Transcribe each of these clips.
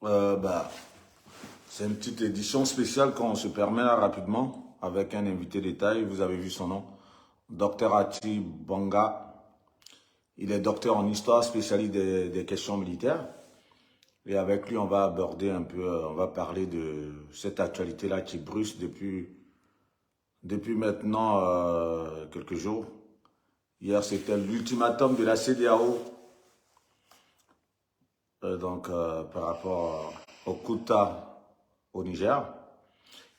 Bah, c'est une petite édition spéciale qu'on se permet là rapidement avec un invité détail. Vous avez vu son nom, Docteur Ati Banga. Il est docteur en histoire, spécialiste des questions militaires. Et avec lui, on va aborder un peu, on va parler de cette actualité-là qui brusse depuis maintenant quelques jours. Hier, c'était l'ultimatum de la CEDEAO, par rapport au coup d'État au Niger.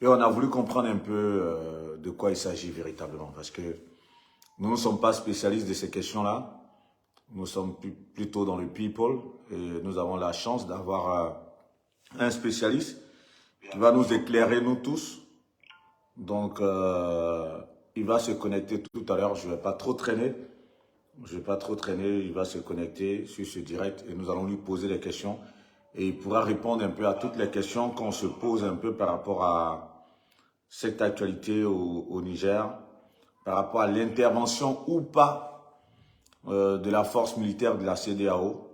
Et on a voulu comprendre un peu de quoi il s'agit véritablement, parce que nous ne sommes pas spécialistes de ces questions-là. Nous sommes plutôt dans le people et nous avons la chance d'avoir un spécialiste qui va nous éclairer, nous tous. Donc, il va se connecter tout à l'heure. Je ne vais pas trop traîner. Je ne vais pas trop traîner. Il va se connecter sur ce direct et nous allons lui poser des questions. Et il pourra répondre un peu à toutes les questions qu'on se pose un peu par rapport à cette actualité au Niger, par rapport à l'intervention ou pas de la force militaire de la CEDEAO.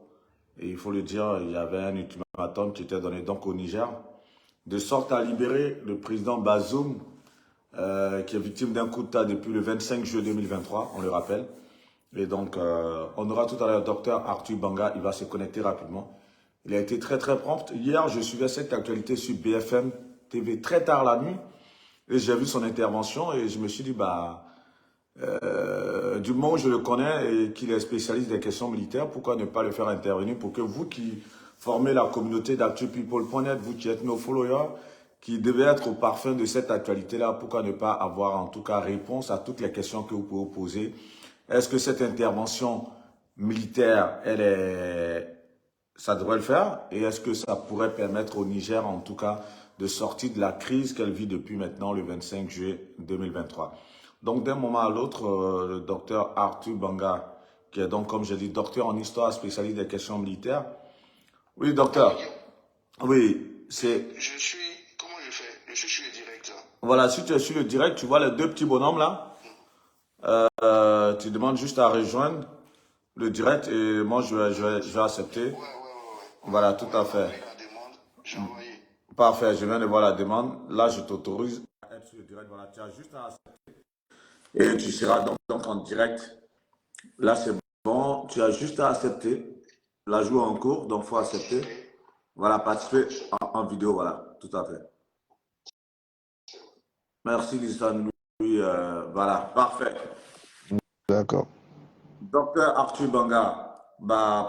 Et il faut le dire, il y avait un ultimatum qui était donné donc au Niger, de sorte à libérer le président Bazoum, qui est victime d'un coup d'État depuis le 25 juillet 2023, on le rappelle. Et donc, on aura tout à l'heure le docteur Arthur Banga, il va se connecter rapidement. Il a été très très prompt. Hier, je suivais cette actualité sur BFM TV très tard la nuit et j'ai vu son intervention et je me suis dit, du moment où je le connais et qu'il est spécialiste des questions militaires, pourquoi ne pas le faire intervenir pour que vous qui formez la communauté d'actupeople.net, vous qui êtes nos followers, qui devez être au parfum de cette actualité-là, pourquoi ne pas avoir en tout cas réponse à toutes les questions que vous pouvez poser. Est-ce que cette intervention militaire, ça devrait le faire? Et est-ce que ça pourrait permettre au Niger, en tout cas, de sortir de la crise qu'elle vit depuis maintenant le 25 juillet 2023? Donc, d'un moment à l'autre, le docteur Arthur Banga, qui est donc, comme je dis, docteur en histoire, spécialiste des questions militaires. Oui, docteur. Oui, c'est... Comment je fais? Je suis sur le direct. Voilà, si tu es sur le direct, tu vois les deux petits bonhommes là. Tu demandes juste à rejoindre le direct et moi, je vais accepter. Ouais. Voilà, tout à fait. Avec la demande, j'ai envoyé. Parfait, je viens de voir la demande. Là, je t'autorise à être sur le direct. Voilà, tu as juste à accepter. Et tu seras donc en direct. Là, c'est bon. Tu as juste à accepter. La joue en cours, donc il faut accepter. Voilà, participer en vidéo, voilà, tout à fait. Merci, Lisa. Oui, voilà, parfait. D'accord. Docteur Arthur Banga,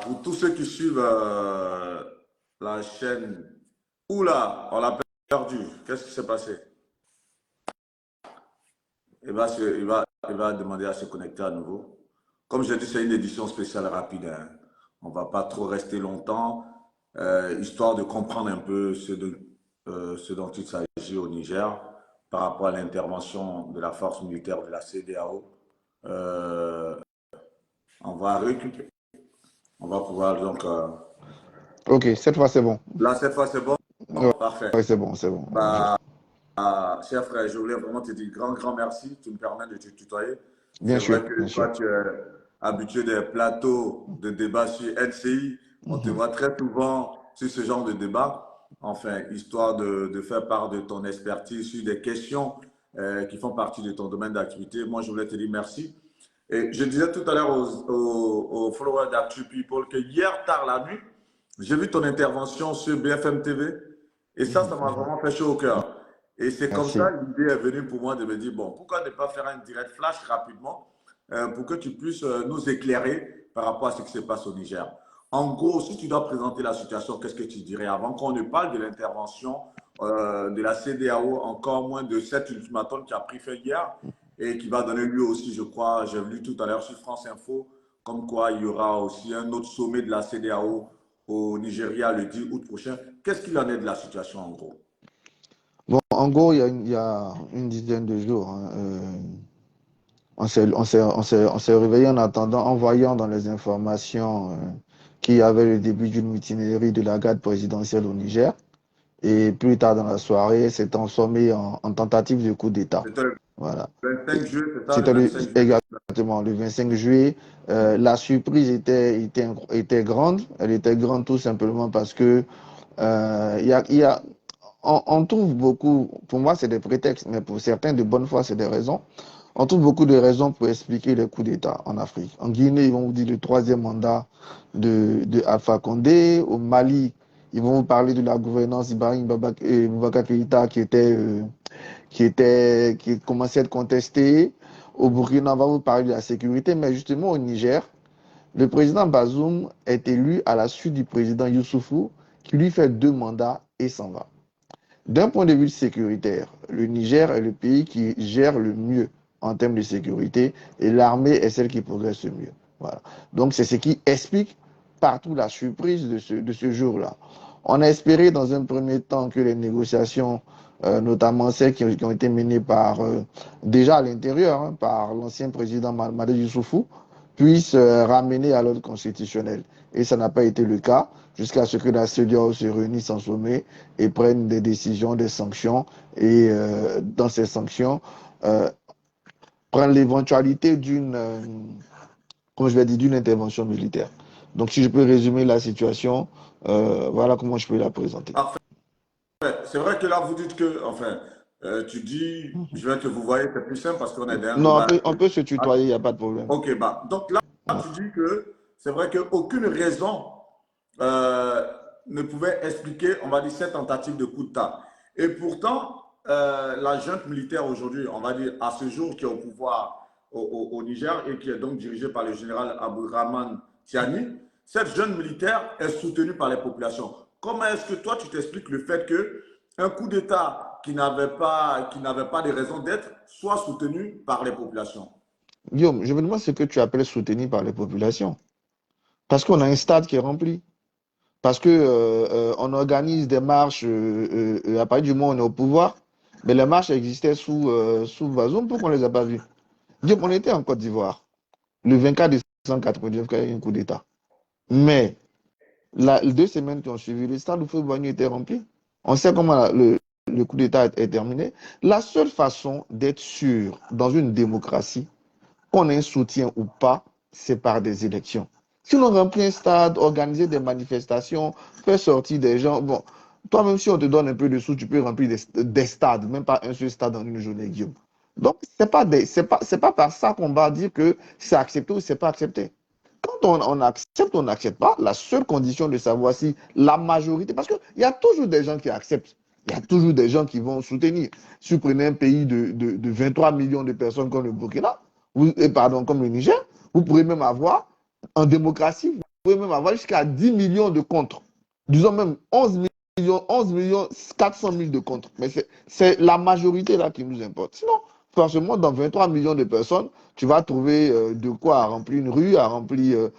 pour tous ceux qui suivent la chaîne, oula, on l'a perdu. Qu'est-ce qui s'est passé? Il va demander à se connecter à nouveau. Comme je l'ai dit, c'est une édition spéciale rapide, hein. On ne va pas trop rester longtemps, histoire de comprendre un peu ce dont il s'agit au Niger par rapport à l'intervention de la force militaire de la CEDEAO. On va récupérer. On va pouvoir donc... Ok, cette fois c'est bon. Là, cette fois, c'est bon? Ouais, Parfait. ouais, c'est bon, c'est bon. Cher frère, je voulais vraiment te dire grand merci. Tu me permets de te tutoyer. Bien C'est sûr, vrai que bien toi, sûr. tu es habitué des plateaux de débat sur NCI. On te voit très souvent sur ce genre de débat. Enfin, histoire de faire part de ton expertise sur des questions qui font partie de ton domaine d'activité. Moi, je voulais te dire merci. Et je disais tout à l'heure aux followers d'Actu People que hier tard la nuit, j'ai vu ton intervention sur BFM TV et ça m'a vraiment fait chaud au cœur. Et c'est comme Merci. ça l'idée est venue pour moi de me dire, bon, pourquoi ne pas faire un direct flash rapidement pour que tu puisses nous éclairer par rapport à ce qui se passe au Niger. En gros, si tu dois présenter la situation, qu'est-ce que tu dirais avant qu'on ne parle de l'intervention de la CEDEAO, encore moins de cet ultimatum qui a pris fin hier et qui va donner lieu aussi, je crois, j'ai lu tout à l'heure sur France Info, comme quoi il y aura aussi un autre sommet de la CEDEAO au Nigeria le 10 août prochain. Qu'est-ce qu'il en est de la situation en gros? Bon, en gros, il y a une dizaine de jours, hein, on s'est réveillé en attendant, en voyant dans les informations qu'il y avait le début d'une mutinerie de la garde présidentielle au Niger. Et plus tard dans la soirée, c'est transformé en tentative de coup d'État. C'était le Voilà. 25 juillet, c'est ça, le C'était 25 juillet. exactement le 25 juillet. La surprise était grande. Elle était grande tout simplement parce que Il y a, on trouve beaucoup, pour moi c'est des prétextes, mais pour certains de bonne foi c'est des raisons. On trouve beaucoup de raisons pour expliquer les coups d'État en Afrique. En Guinée, ils vont vous dire le troisième mandat de Alpha Condé. Au Mali, ils vont vous parler de la gouvernance d'Ibrahim Boubacar Keïta qui commençait à être contestée. Au Burkina, on va vous parler de la sécurité. Mais justement, au Niger, le président Bazoum est élu à la suite du président Youssoufou, qui lui fait 2 mandats et s'en va. D'un point de vue sécuritaire, le Niger est le pays qui gère le mieux en termes de sécurité et l'armée est celle qui progresse le mieux. Voilà. Donc c'est ce qui explique partout la surprise de ce jour-là. On a espéré dans un premier temps que les négociations, notamment celles qui ont été menées par, déjà à l'intérieur, hein, par l'ancien président Mamadou Youssoufou, puissent ramener à l'ordre constitutionnel. Et ça n'a pas été le cas jusqu'à ce que la CEDEAO se réunisse en sommet et prenne des décisions, des sanctions. Et dans ces sanctions, prendre l'éventualité comme je l'ai dit, d'une intervention militaire. Donc si je peux résumer la situation, voilà comment je peux la présenter. Parfait. C'est vrai que là, vous dites que, enfin, tu dis, je vais te vous voyez, c'est plus simple parce qu'on est dans un Non, débat. on peut se tutoyer, il n'y a pas de problème. Ok, bah, donc là, tu dis que c'est vrai qu'aucune raison ne pouvait expliquer, on va dire, cette tentative de coup d'État. Et pourtant, la junte militaire aujourd'hui, on va dire, à ce jour, qui est au pouvoir au Niger et qui est donc dirigée par le général Abdourahmane Tiani, cette junte militaire est soutenue par les populations. Comment est-ce que toi, tu t'expliques le fait qu'un coup d'État qui n'avait pas de raison d'être soit soutenu par les populations? Guillaume, je me demande ce que tu appelles soutenu par les populations. Parce qu'on a un stade qui est rempli. Parce que on organise des marches à partir du moment où on est au pouvoir, mais les marches existaient sous Bazoum, pourquoi on ne les a pas vues? Guillaume, on était en Côte d'Ivoire le 24 décembre 99 quand il y a eu un coup d'État. Mais les 2 semaines qui ont suivi, le stade où Boigny était rempli. On sait comment le coup d'État est terminé. La seule façon d'être sûr dans une démocratie, qu'on ait un soutien ou pas, c'est par des élections. Si on remplit un stade, organiser des manifestations, faire sortir des gens, bon, toi-même, si on te donne un peu de sous, tu peux remplir des stades, même pas un seul stade en une journée, Guillaume. Donc, c'est pas par ça qu'on va dire que c'est accepté ou c'est pas accepté. Quand on accepte ou on n'accepte pas, la seule condition de savoir si la majorité, parce qu'il y a toujours des gens qui acceptent, il y a toujours des gens qui vont soutenir. Si vous prenez un pays de 23 millions de personnes comme le Burkina, comme le Niger, vous pourrez même avoir, en démocratie, vous pouvez même avoir jusqu'à 10 millions de contre. Disons même 11 millions 400 000 de contre. Mais c'est la majorité là qui nous importe. Sinon, forcément, dans 23 millions de personnes, tu vas trouver de quoi remplir une rue, à remplir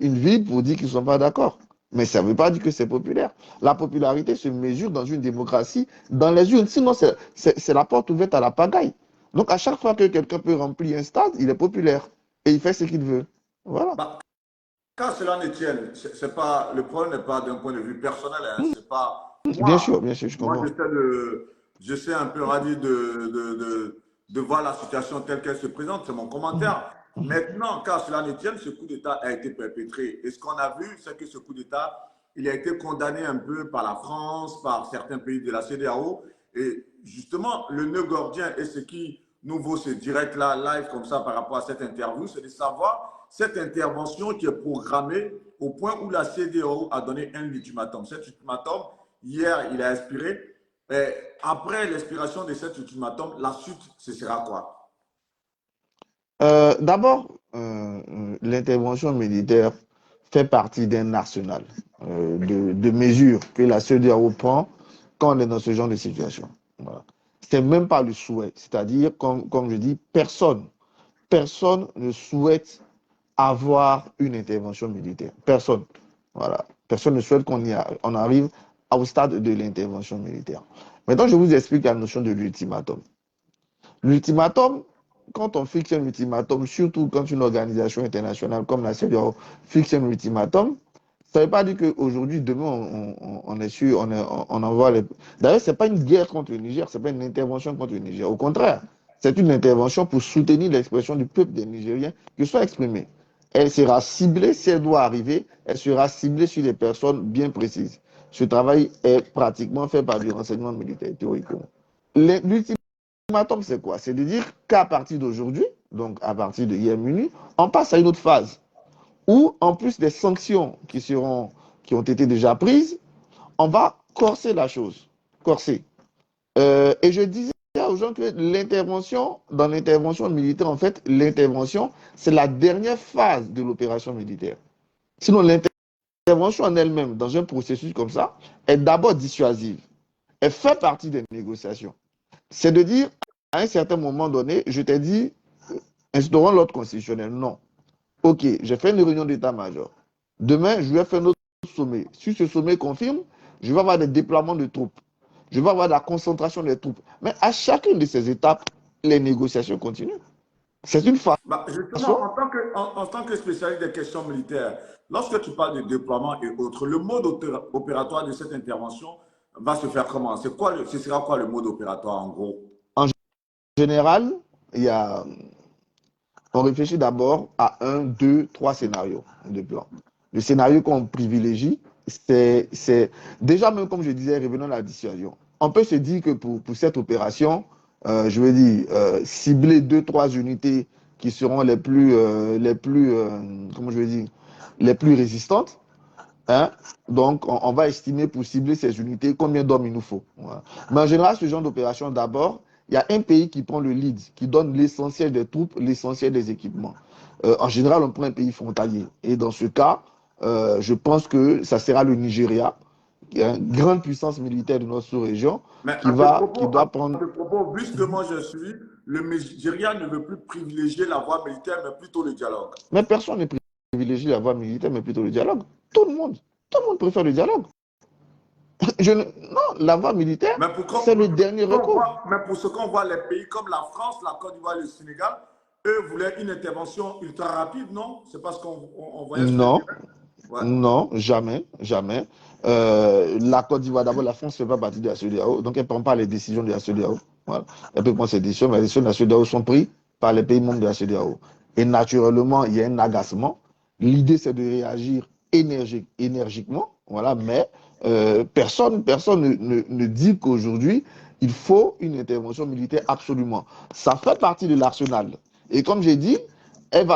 une ville pour dire qu'ils ne sont pas d'accord. Mais ça ne veut pas dire que c'est populaire. La popularité se mesure dans une démocratie, dans les urnes. Sinon, c'est la porte ouverte à la pagaille. Donc, à chaque fois que quelqu'un peut remplir un stade, il est populaire. Et il fait ce qu'il veut. Voilà. Bah, quand cela ne tienne, le problème n'est pas d'un point de vue personnel. Hein, c'est pas Bien sûr, je moi comprends. j'essaie un peu radis de voir la situation telle qu'elle se présente. C'est mon commentaire. Maintenant, quand cela ne tienne, ce coup d'État a été perpétré. Et ce qu'on a vu, c'est que ce coup d'État, il a été condamné un peu par la France, par certains pays de la CEDEAO. Et justement, le nœud gordien et ce qui nous vaut ce direct là, live comme ça par rapport à cette interview, c'est de savoir cette intervention qui est programmée au point où la CEDEAO a donné un ultimatum. Cet ultimatum, hier, il a expiré. Et après l'expiration de cet ultimatum, la suite, ce sera quoi? D'abord, l'intervention militaire fait partie d'un arsenal de mesures que la CEDEAO prend quand on est dans ce genre de situation. Voilà. C'est même pas le souhait. C'est-à-dire, comme je dis, personne ne souhaite avoir une intervention militaire. Personne. Voilà. Personne ne souhaite on arrive au stade de l'intervention militaire. Maintenant, je vous explique la notion de l'ultimatum. L'ultimatum, quand on fixe un ultimatum, surtout quand une organisation internationale comme la CEDEAO fixe un ultimatum, ça ne veut pas dire qu'aujourd'hui, demain, on est sûr, on envoie les... D'ailleurs, ce n'est pas une guerre contre le Niger, ce n'est pas une intervention contre le Niger. Au contraire, c'est une intervention pour soutenir l'expression du peuple des Nigériens qui soit exprimée. Elle sera ciblée, si elle doit arriver, elle sera ciblée sur des personnes bien précises. ce travail est pratiquement fait par du renseignement militaire, théoriquement. L'ultimatum, c'est quoi? C'est de dire qu'à partir d'aujourd'hui, donc à partir de hier minuit, on passe à une autre phase où, en plus des sanctions qui ont été déjà prises, on va corser la chose. Corser. Et je disais aux gens que dans l'intervention militaire, en fait, l'intervention, c'est la dernière phase de l'opération militaire. Sinon, l'intervention en elle-même, dans un processus comme ça, est d'abord dissuasive. Elle fait partie des négociations. C'est de dire, à un certain moment donné, je t'ai dit, instaurons l'ordre constitutionnel. Non. Ok, j'ai fait une réunion d'état-major. Demain, je vais faire un autre sommet. Si ce sommet confirme, je vais avoir des déploiements de troupes. Je vais avoir la concentration des troupes. Mais à chacune de ces étapes, les négociations continuent. C'est une façon. Justement, en tant que spécialiste des questions militaires, lorsque tu parles de déploiement et autres, le mode opératoire de cette intervention va se faire comment? Ce sera quoi le mode opératoire en gros? En général, on réfléchit d'abord à 1, 2, 3 scénarios de plan. Le scénario qu'on privilégie, c'est déjà, même comme je disais, revenons à la dissuasion. On peut se dire que pour cette opération, je veux dire, cibler 2, 3 unités qui seront comment je veux dire, les plus résistantes. Hein? Donc, on va estimer pour cibler ces unités combien d'hommes il nous faut. Voilà. Mais en général, ce genre d'opération, d'abord, il y a un pays qui prend le lead, qui donne l'essentiel des troupes, l'essentiel des équipements. En général, on prend un pays frontalier. Et dans ce cas, je pense que ça sera le Nigeria, une grande puissance militaire de notre sous-région, Mais qui doit prendre. à ce propos, vu ce que moi je suis, le Nigeria ne veut plus privilégier la voie militaire, mais plutôt le dialogue. Mais personne ne privilégie la voie militaire, mais plutôt le dialogue. Tout le monde préfère le dialogue. Non, la voie militaire, c'est le dernier recours. Mais pour ce qu'on voit, les pays comme la France, la Côte d'Ivoire et le Sénégal, eux voulaient une intervention ultra rapide, non? C'est parce qu'on voyait sur Non, le terrain. Ouais. non, jamais, jamais. La Côte d'Ivoire, d'abord, la France ne fait pas partie de la CEDEAO, donc elle ne prend pas les décisions de la CEDEAO. Voilà. Elle peut prendre ses décisions, mais les décisions de la CEDEAO sont prises par les pays membres de la CEDEAO. Et naturellement, il y a un agacement. L'idée, c'est de réagir énergiquement, voilà, mais personne ne dit qu'aujourd'hui, il faut une intervention militaire absolument. Ça fait partie de l'arsenal. Et comme j'ai dit,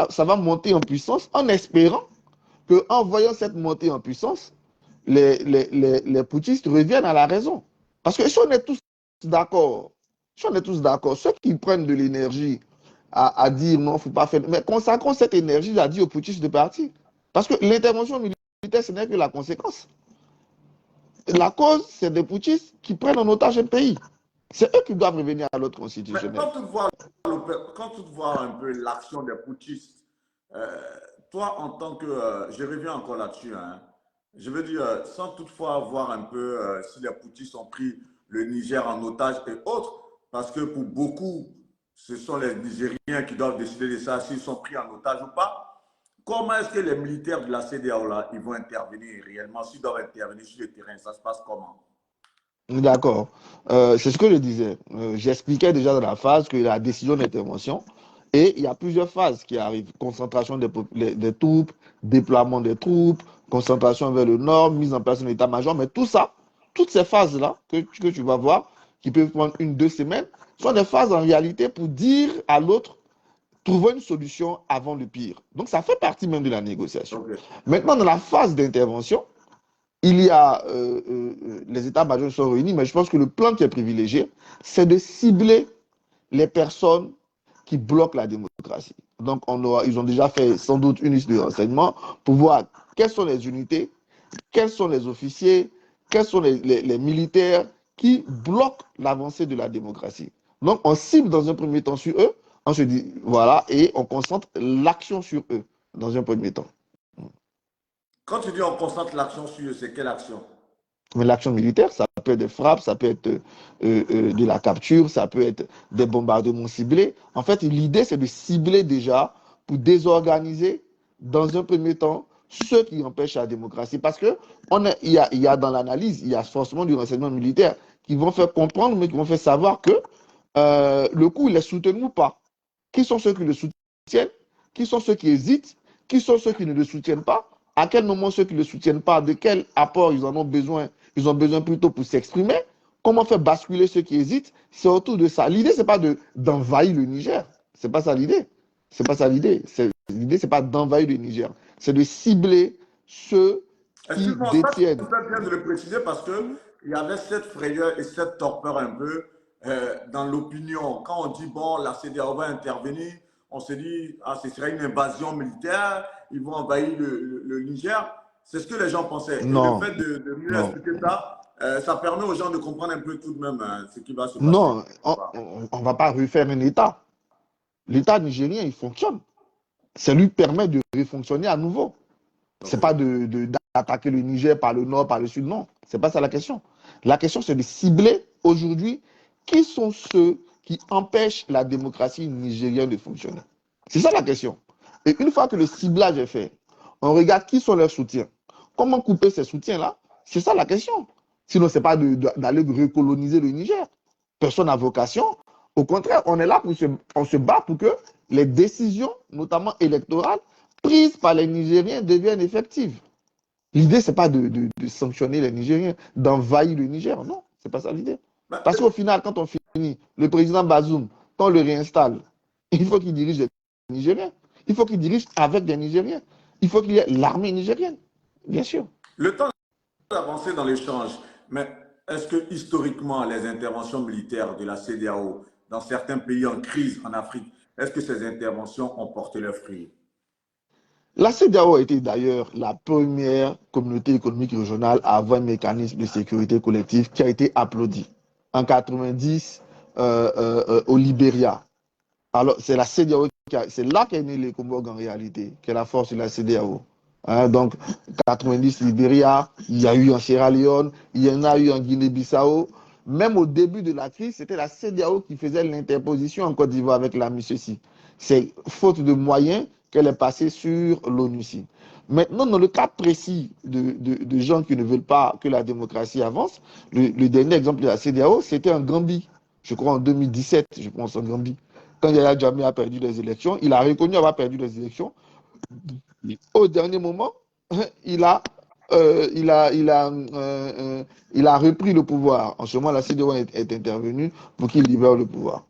ça va monter en puissance en espérant qu'en voyant cette montée en puissance, les putschistes reviennent à la raison. Parce que si on est tous d'accord, ceux qui prennent de l'énergie à dire non, il ne faut pas faire, mais consacrons cette énergie à dire aux putschistes de partir. Parce que l'intervention militaire, ce n'est que la conséquence. La cause, c'est des putschistes qui prennent en otage un pays. C'est eux qui doivent revenir à l'ordre constitutionnel. Mais quand tu vois un peu l'action des putschistes, toi, en tant que... je reviens encore là-dessus. Hein, je veux dire, sans toutefois voir un peu si les putschistes ont pris le Niger en otage et autres, parce que pour beaucoup, ce sont les Nigériens qui doivent décider de ça, s'ils sont pris en otage ou pas. Comment est-ce que les militaires de la CEDEAO, là, ils vont intervenir réellement? S'ils doivent intervenir sur le terrain, ça se passe comment? D'accord. C'est ce que je disais. J'expliquais déjà dans la phase que la décision d'intervention, et il y a plusieurs phases qui arrivent. Concentration des troupes, déploiement des troupes, concentration vers le nord, mise en place d'un état-major. Mais tout ça, toutes ces phases-là que tu vas voir, qui peuvent prendre 1, 2 semaines, sont des phases en réalité pour dire à l'autre, trouver une solution avant le pire. Donc ça fait partie même de la négociation. Okay. Maintenant, dans la phase d'intervention, il y a les états-majors sont réunis, mais je pense que le plan qui est privilégié, c'est de cibler les personnes qui bloquent la démocratie. Donc, ils ont déjà fait sans doute une liste de renseignements pour voir quelles sont les unités, quels sont les officiers, quels sont les militaires qui bloquent l'avancée de la démocratie. Donc, on cible dans un premier temps sur eux, on se dit, voilà, et on concentre l'action sur eux dans un premier temps. Quand tu dis on concentre l'action sur eux, c'est quelle action? Mais l'action militaire, ça peut être des frappes, ça peut être de la capture, ça peut être des bombardements ciblés. En fait, l'idée, c'est de cibler déjà pour désorganiser, dans un premier temps, ceux qui empêchent la démocratie. Parce que il y a dans l'analyse, il y a forcément du renseignement militaire qui vont faire comprendre, mais qui vont faire savoir que le coup, il est soutenu ou pas. Qui sont ceux qui le soutiennent? Qui sont ceux qui hésitent? Qui sont ceux qui ne le soutiennent pas? À quel moment ceux qui ne le soutiennent pas, de quel apport ils en ont besoin? ils ont besoin plutôt pour s'exprimer. Comment faire basculer ceux qui hésitent? C'est autour de ça. L'idée, c'est pas d'envahir le Niger. C'est pas ça l'idée. C'est pas ça l'idée. L'idée, c'est pas d'envahir le Niger. C'est de cibler ceux qui Excuse-moi, ça, détiennent. c'est bien de le préciser parce que il y avait cette frayeur et cette torpeur un peu dans l'opinion. Quand on dit, bon, la CEDEAO va intervenir, on se dit, ah, ce serait une invasion militaire, ils vont envahir le Niger. C'est ce que les gens pensaient. Et le Non, fait de mieux non. expliquer ça, ça permet aux gens de comprendre un peu tout de même ce qui va se passer. Non, on va pas refaire un État. L'État nigérien, il fonctionne. Ça lui permet de refonctionner à nouveau. C'est pas d'attaquer le Niger par le nord, par le sud, non. C'est pas ça la question. La question, c'est de cibler aujourd'hui qui sont ceux qui empêchent la démocratie nigérienne de fonctionner. C'est ça la question. Et une fois que le ciblage est fait, on regarde qui sont leurs soutiens. Comment couper ces soutiens-là? C'est ça la question. Sinon, c'est pas d'aller recoloniser le Niger. Personne n'a vocation. Au contraire, on est là on se bat pour que les décisions, notamment électorales, prises par les Nigériens deviennent effectives. L'idée, ce n'est pas de sanctionner les Nigériens, d'envahir le Niger. Non, ce n'est pas ça l'idée. Parce qu'au final, quand on finit, le président Bazoum, quand on le réinstalle, il faut qu'il dirige les Nigériens. Il faut qu'il dirige avec des Nigériens. Il faut qu'il y ait l'armée nigérienne, bien sûr. Le temps d'avancer dans l'échange, mais est-ce que historiquement, les interventions militaires de la CEDEAO dans certains pays en crise en Afrique, est-ce que ces interventions ont porté leurs fruits? La CEDEAO a été d'ailleurs la première communauté économique régionale à avoir un mécanisme de sécurité collective qui a été applaudi en 90 au Libéria. Alors, c'est la CEDEAO, c'est là qu'est né les Comores en réalité, qui est la force de la CEDEAO. Hein, donc, 90 Libéria, il y a eu en Sierra Leone, il y en a eu en Guinée-Bissau. Même au début de la crise, c'était la CEDEAO qui faisait l'interposition en Côte d'Ivoire avec la MISECI. C'est faute de moyens qu'elle est passée sur l'ONUCI. Maintenant, dans le cas précis de gens qui ne veulent pas que la démocratie avance, le dernier exemple de la CEDEAO, c'était en Gambie, je crois en 2017, je pense en Gambie. Quand Yaya Jammeh a perdu les élections, il a reconnu avoir perdu les élections. Au dernier moment, il a repris le pouvoir. En ce moment, la CEDEAO est intervenue pour qu'il libère le pouvoir.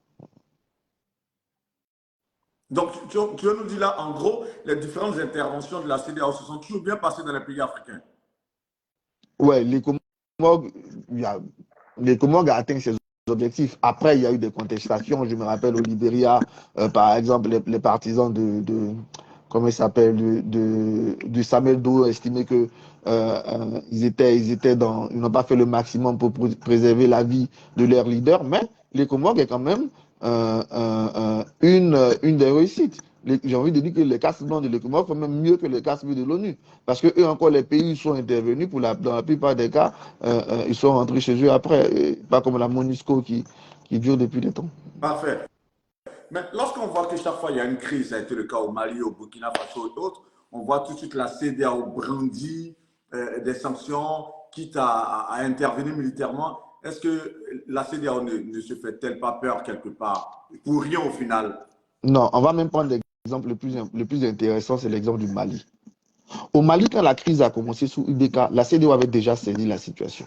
Donc, tu nous dis là, en gros, les différentes interventions de la CEDEAO se sont toujours bien passées dans les pays africains. Ouais, les Comores ont atteint ses objectifs. Après, il y a eu des contestations. Je me rappelle au Libéria, par exemple, les partisans comment il s'appelle, de Samuel Doe estimaient que ils n'ont pas fait le maximum pour préserver la vie de leur leader, mais les Comores est quand même une des réussites. J'ai envie de dire que les casques blancs de les Comores font même mieux que les casques bleus de l'ONU. Parce que eux encore, les pays sont intervenus, dans la plupart des cas, ils sont rentrés chez eux après, pas comme la MONUSCO qui dure depuis des temps. Parfait. Mais lorsqu'on voit que chaque fois il y a une crise, ça a été le cas au Mali, au Burkina Faso et autres, on voit tout de suite la CEDEAO brandir des sanctions, quitte à intervenir militairement. Est-ce que la CEDEAO ne se fait-elle pas peur quelque part, pour rien au final? Non, on va même prendre l'exemple le plus intéressant, c'est l'exemple du Mali. Au Mali, quand la crise a commencé sous UDK, la CEDEAO avait déjà saisi la situation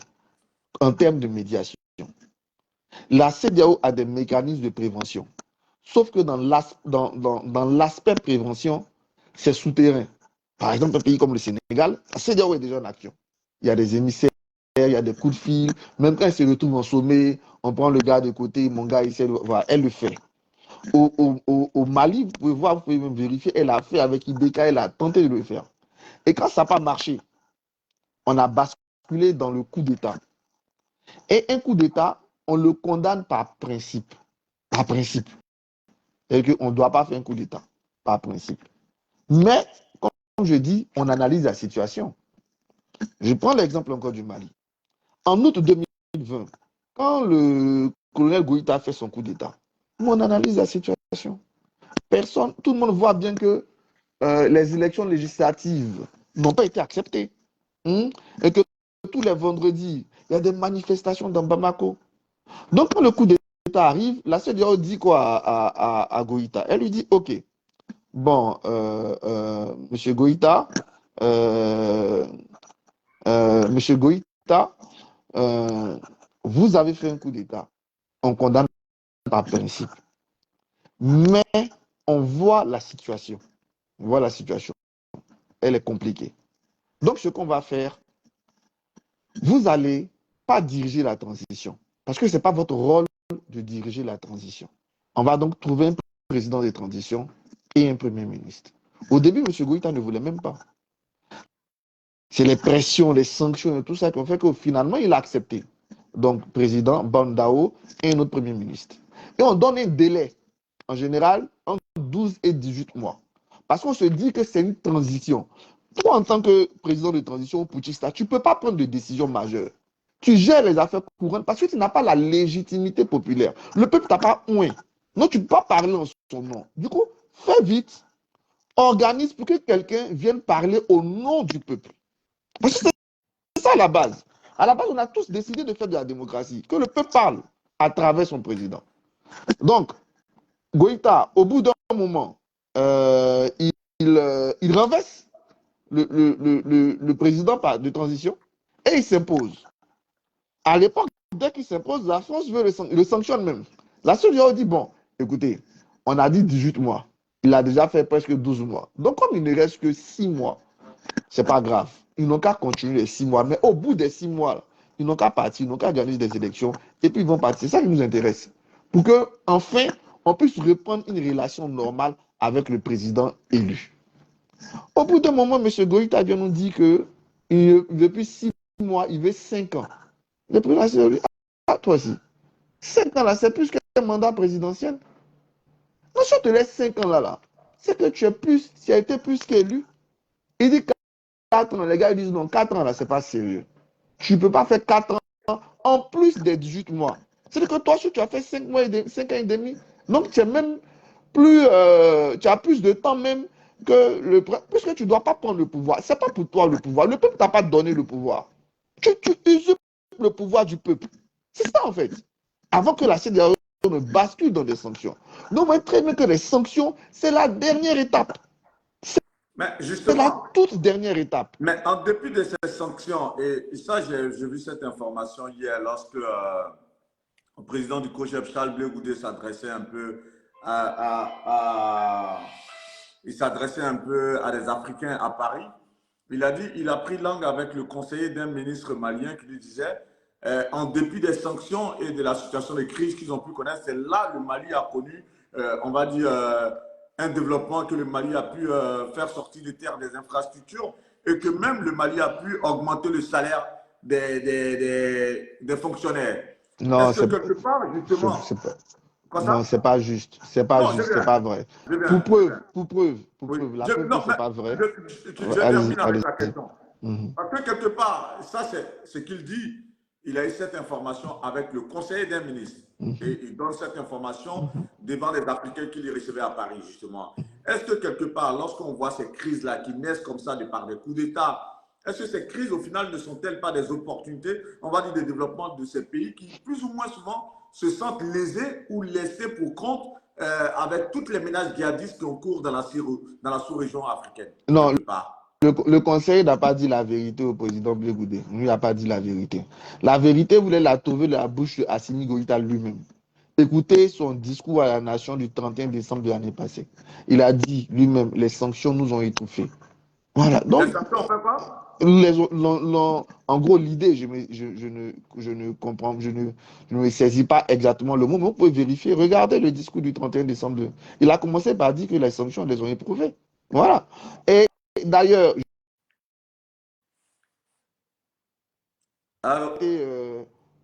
en termes de médiation. La CEDEAO a des mécanismes de prévention. Sauf que dans l'aspect prévention, c'est souterrain. Par exemple, un pays comme le Sénégal, la CEDEAO est déjà en action. Il y a des émissaires, il y a des coups de fil. Même quand elle se retrouve en sommet, on prend le gars de côté, mon gars, voilà, elle le fait. Au Mali, vous pouvez voir, vous pouvez même vérifier, elle a fait avec IBK, elle a tenté de le faire. Et quand ça n'a pas marché, on a basculé dans le coup d'État. Et un coup d'État, on le condamne par principe. Par principe. C'est-à-dire qu'on ne doit pas faire un coup d'État, par principe. Mais, comme je dis, on analyse la situation. Je prends l'exemple encore du Mali. En août 2020, quand le colonel Goïta a fait son coup d'État, on analyse la situation. Tout le monde voit bien que les élections législatives n'ont pas été acceptées. Et que tous les vendredis, il y a des manifestations dans Bamako. Donc, quand le coup d'État arrive, la CEDEAO dit quoi à Goïta? Elle lui dit, OK, bon, Monsieur Goïta, euh, vous avez fait un coup d'État. On condamne par principe. Mais on voit la situation. On voit la situation. Elle est compliquée. Donc, ce qu'on va faire, vous allez pas diriger la transition. Parce que ce n'est pas votre rôle de diriger la transition. On va donc trouver un président de transition et un premier ministre. Au début, M. Goïta ne voulait même pas. C'est les pressions, les sanctions et tout ça qui ont fait que finalement, il a accepté. Donc, président Bandao et un autre premier ministre. Et on donne un délai, en général, entre 12 et 18 mois. Parce qu'on se dit que c'est une transition. Toi, en tant que président de transition ou putschista, tu ne peux pas prendre de décision majeure. Tu gères les affaires courantes parce que tu n'as pas la légitimité populaire. Le peuple t'a pas oué. Non, tu ne peux pas parler en son nom. Du coup, fais vite, organise pour que quelqu'un vienne parler au nom du peuple. Parce que c'est ça la base. À la base, on a tous décidé de faire de la démocratie, que le peuple parle à travers son président. Donc, Goïta, au bout d'un moment, il renverse le président de transition et il s'impose. À l'époque, dès qu'il s'impose, la France veut le sanctionne même. La seule dit, bon, écoutez, on a dit 18 mois. Il a déjà fait presque 12 mois. Donc, comme il ne reste que 6 mois, c'est pas grave. Ils n'ont qu'à continuer les 6 mois. Mais au bout des 6 mois, ils n'ont qu'à partir, ils n'ont qu'à organiser des élections et puis ils vont partir. C'est ça qui nous intéresse. Pour que, enfin, on puisse reprendre une relation normale avec le président élu. Au bout d'un moment, M. Goïta nous dit que depuis 6 mois, il veut 5 ans. Le président lui ah, toi aussi. 5 ans là, c'est plus qu'un mandat présidentiel. Non, si on te laisse 5 ans là, c'est que tu as été plus qu'élu. Il dit 4 ans, les gars ils disent non, 4 ans là, c'est pas sérieux. Tu ne peux pas faire 4 ans en plus des 18 mois. C'est-à-dire que toi, si tu as fait 5 mois et 5 ans et demi, donc tu es même plus, tu as plus de temps même que le puisque tu ne dois pas prendre le pouvoir. Ce n'est pas pour toi le pouvoir. Le peuple ne t'a pas donné le pouvoir. Tu usurpes le pouvoir du peuple. C'est ça en fait. Avant que la CEDEAO ne bascule dans des sanctions. Donc, vous voyez très bien que les sanctions, c'est la dernière étape. Mais C'est la justement, toute dernière étape. mais en dépit de ces sanctions, et ça, j'ai vu cette information hier lorsque le président du COJEP, Charles Blé Goudé, s'adressait un peu il s'adressait un peu à des Africains à Paris. Il a dit, il a pris langue avec le conseiller d'un ministre malien qui lui disait, en dépit des sanctions et de la situation de crise qu'ils ont pu connaître, c'est là que le Mali a connu, on va dire, un développement que le Mali a pu faire sortir de terre des infrastructures et que même le Mali a pu augmenter le salaire des fonctionnaires. Non, Est-ce que quelque part, justement, c'est pas, quoi non, ça? c'est pas juste. C'est pas Non, juste, c'est pas vrai. je viens, je viens. Pour Oui. preuve, la preuve que Non, c'est mais pas vrai. je Allez-y, termine avec la allez-y. question. Mhm. Parce que quelque part, ça c'est ce qu'il dit. Il a eu cette information avec le conseiller d'un ministre. Mhm. Et il donne cette information Mhm. devant les Africains qu'il recevait à Paris, justement. Est-ce que quelque part, lorsqu'on voit ces crises-là qui naissent comme ça de par des coups d'État, est-ce que ces crises, au final, ne sont-elles pas des opportunités, on va dire, de développement de ces pays qui, plus ou moins souvent, se sentent lésés ou laissés pour compte avec toutes les menaces djihadistes qui ont cours dans la sous-région africaine, Non, quelque part? le conseil n'a pas dit la vérité au président Blé Goudé. Lui n'a pas dit la vérité. La vérité, vous voulez la trouver de la bouche de Assimi Goïta lui-même. Écoutez son discours à la nation du 31 décembre de l'année passée. Il a dit lui-même, les sanctions nous ont étouffés. Voilà. Les Donc, sanctions, on ne fait pas? en gros, l'idée, je ne comprends, je ne me saisis pas exactement le mot, mais vous pouvez vérifier. Regardez le discours du 31 décembre. Il a commencé par dire que les sanctions les ont éprouvées. Voilà. Et d'ailleurs, Allô?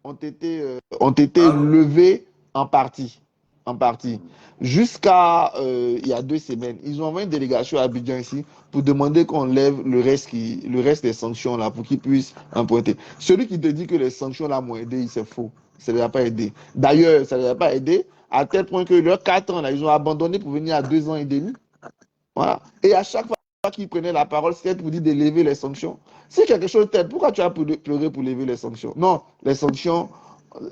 ont été Allô? levés en partie. En partie. Jusqu'à il y a 2 semaines, ils ont envoyé une délégation à Abidjan ici pour demander qu'on lève le reste des sanctions là pour qu'ils puissent emprunter. Celui qui te dit que les sanctions là m'ont aidé, c'est faux. Ça ne les a pas aidé. D'ailleurs, ça ne les a pas aidé à tel point que leurs 4 ans là, ils ont abandonné pour venir à 2 ans et demi. Voilà. Et à chaque fois qu'il prenait la parole, c'était pour dire de lever les sanctions. Si quelque chose t'aide, pourquoi tu as pleuré pour lever les sanctions? Non, les sanctions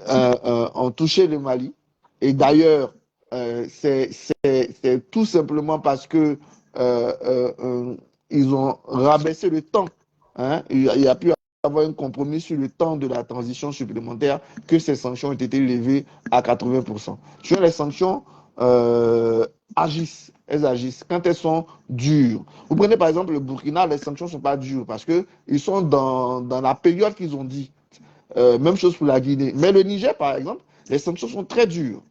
ont touché le Mali. Et d'ailleurs, c'est tout simplement parce que ils ont rabaissé le temps. Hein? Il y a plus avoir un compromis sur le temps de la transition supplémentaire que ces sanctions ont été levées à 80%. Sur les sanctions, elles agissent quand elles sont dures. Vous prenez par exemple le Burkina, les sanctions ne sont pas dures parce qu'ils sont dans la période qu'ils ont dit. Même chose pour la Guinée. Mais le Niger, par exemple, les sanctions sont très dures.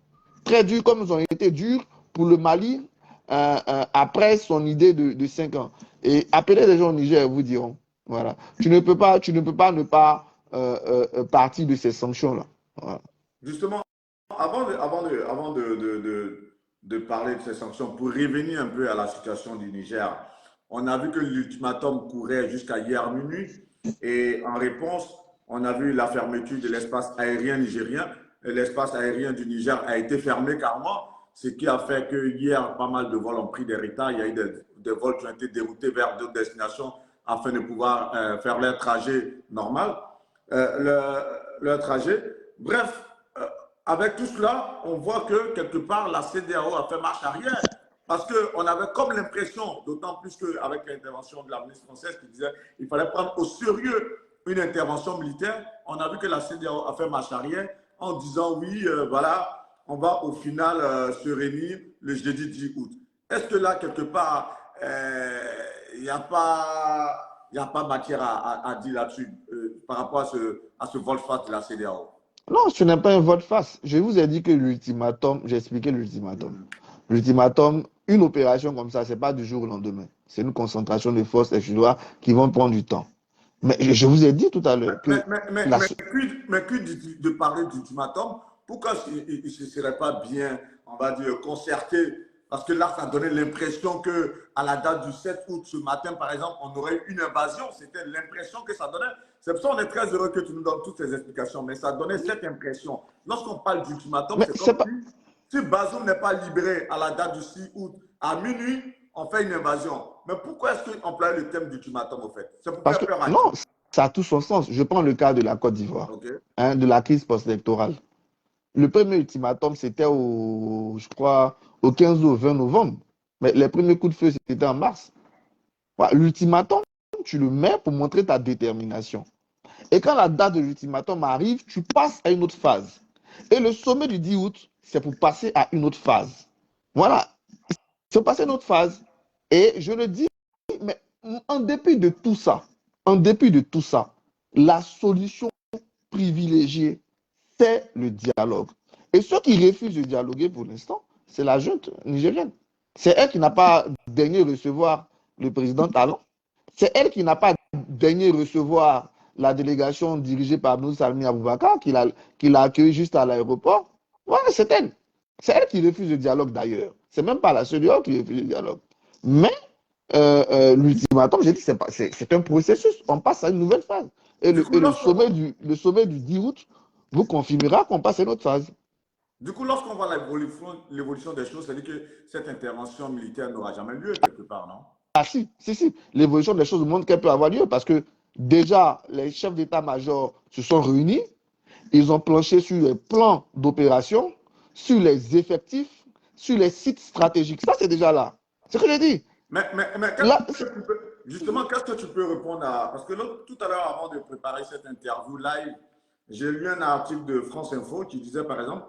Très dures comme elles ont été dures pour le Mali après son idée de 5 ans. Et appelez les gens au Niger, vous diront. Voilà. Tu ne peux pas ne pas partir de ces sanctions-là. Voilà. Justement, avant de parler de ces sanctions, pour revenir un peu à la situation du Niger, on a vu que l'ultimatum courait jusqu'à hier minuit et en réponse, on a vu la fermeture de l'espace aérien nigérien. L'espace aérien du Niger a été fermé carrément, ce qui a fait que hier, pas mal de vols ont pris des retards. Il y a eu des vols qui ont été déroutés vers d'autres destinations afin de pouvoir faire leur trajet normal, leur trajet. Bref, avec tout cela, on voit que quelque part, la CEDEAO a fait marche arrière. Parce qu'on avait comme l'impression, d'autant plus qu'avec l'intervention de la ministre française qui disait qu'il fallait prendre au sérieux une intervention militaire, on a vu que la CEDEAO a fait marche arrière en disant oui, voilà, on va au final se réunir le jeudi 10 août. Est-ce que là, quelque part, il n'y a pas matière à dire là-dessus par rapport à ce volte-face de la CEDEAO? Non, ce n'est pas un vote face. Je vous ai dit que l'ultimatum, j'ai expliqué l'ultimatum. L'ultimatum, une opération comme ça, ce n'est pas du jour au lendemain. C'est une concentration de forces extérieures qui vont prendre du temps. Mais je vous ai dit tout à l'heure que... Mais que de parler d'ultimatum, pourquoi il ne serait pas bien, on va dire, concerté? Parce que là, ça donnait l'impression qu'à la date du 7 août, ce matin, par exemple, on aurait eu une invasion. C'était l'impression que ça donnait. C'est pour ça qu'on est très heureux que tu nous donnes toutes ces explications. Mais ça donnait cette impression. Lorsqu'on parle d'ultimatum, c'est comme si Bazoum n'est pas libéré à la date du 6 août, à minuit, on fait une invasion. Mais pourquoi est-ce qu'on emploie le thème d'ultimatum, au fait? C'est pour Parce faire que, peur à qui? non, ça a tout son sens. Je prends le cas de la Côte d'Ivoire, Okay. de la crise post-électorale. Le premier ultimatum, c'était je crois, au 15 ou au 20 novembre. Mais les premiers coups de feu, c'était en mars. Voilà, l'ultimatum, tu le mets pour montrer ta détermination. Et quand la date de l'ultimatum arrive, tu passes à une autre phase. Et le sommet du 10 août, c'est pour passer à une autre phase. Voilà. C'est pour passer à une autre phase. Et je le dis, mais en dépit de tout ça, la solution privilégiée, c'est le dialogue. Et ceux qui refusent de dialoguer pour l'instant, c'est la junte nigérienne. C'est elle qui n'a pas daigné recevoir le président Talon. C'est elle qui n'a pas daigné recevoir la délégation dirigée par Abdou Salmi Aboubakar, qui l'a accueilli juste à l'aéroport. Voilà, c'est elle. C'est elle qui refuse le dialogue d'ailleurs. C'est même pas la CEDEAO qui refuse le dialogue. Mais l'ultimatum, j'ai dit, c'est un processus. On passe à une nouvelle phase. Et le sommet du 10 août vous confirmera qu'on passe à une autre phase. Du coup, lorsqu'on voit l'évolution des choses, ça veut dire que cette intervention militaire n'aura jamais lieu quelque part, non? Ah si. L'évolution des choses montre qu'elle peut avoir lieu parce que déjà, les chefs d'état-major se sont réunis. Ils ont planché sur les plans d'opération, sur les effectifs, sur les sites stratégiques. Ça, c'est déjà là. C'est ce que j'ai dit. Mais justement, qu'est-ce que tu peux répondre à... Parce que tout à l'heure, avant de préparer cette interview live, j'ai lu un article de France Info qui disait, par exemple,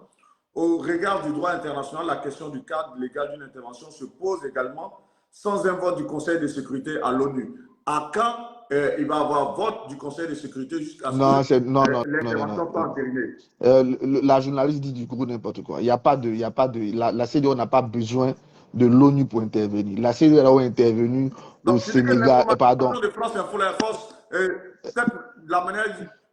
au regard du droit international, la question du cadre légal d'une intervention se pose également sans un vote du Conseil de sécurité à l'ONU. À quand il va y avoir vote du Conseil de sécurité jusqu'à ce que l'intervention soit entérinée? La journaliste dit du gros n'importe quoi. La CEDEAO n'a pas besoin de l'ONU pour intervenir. La CEDEAO est intervenue au Sénégal. Pardon. De France Info, la manière,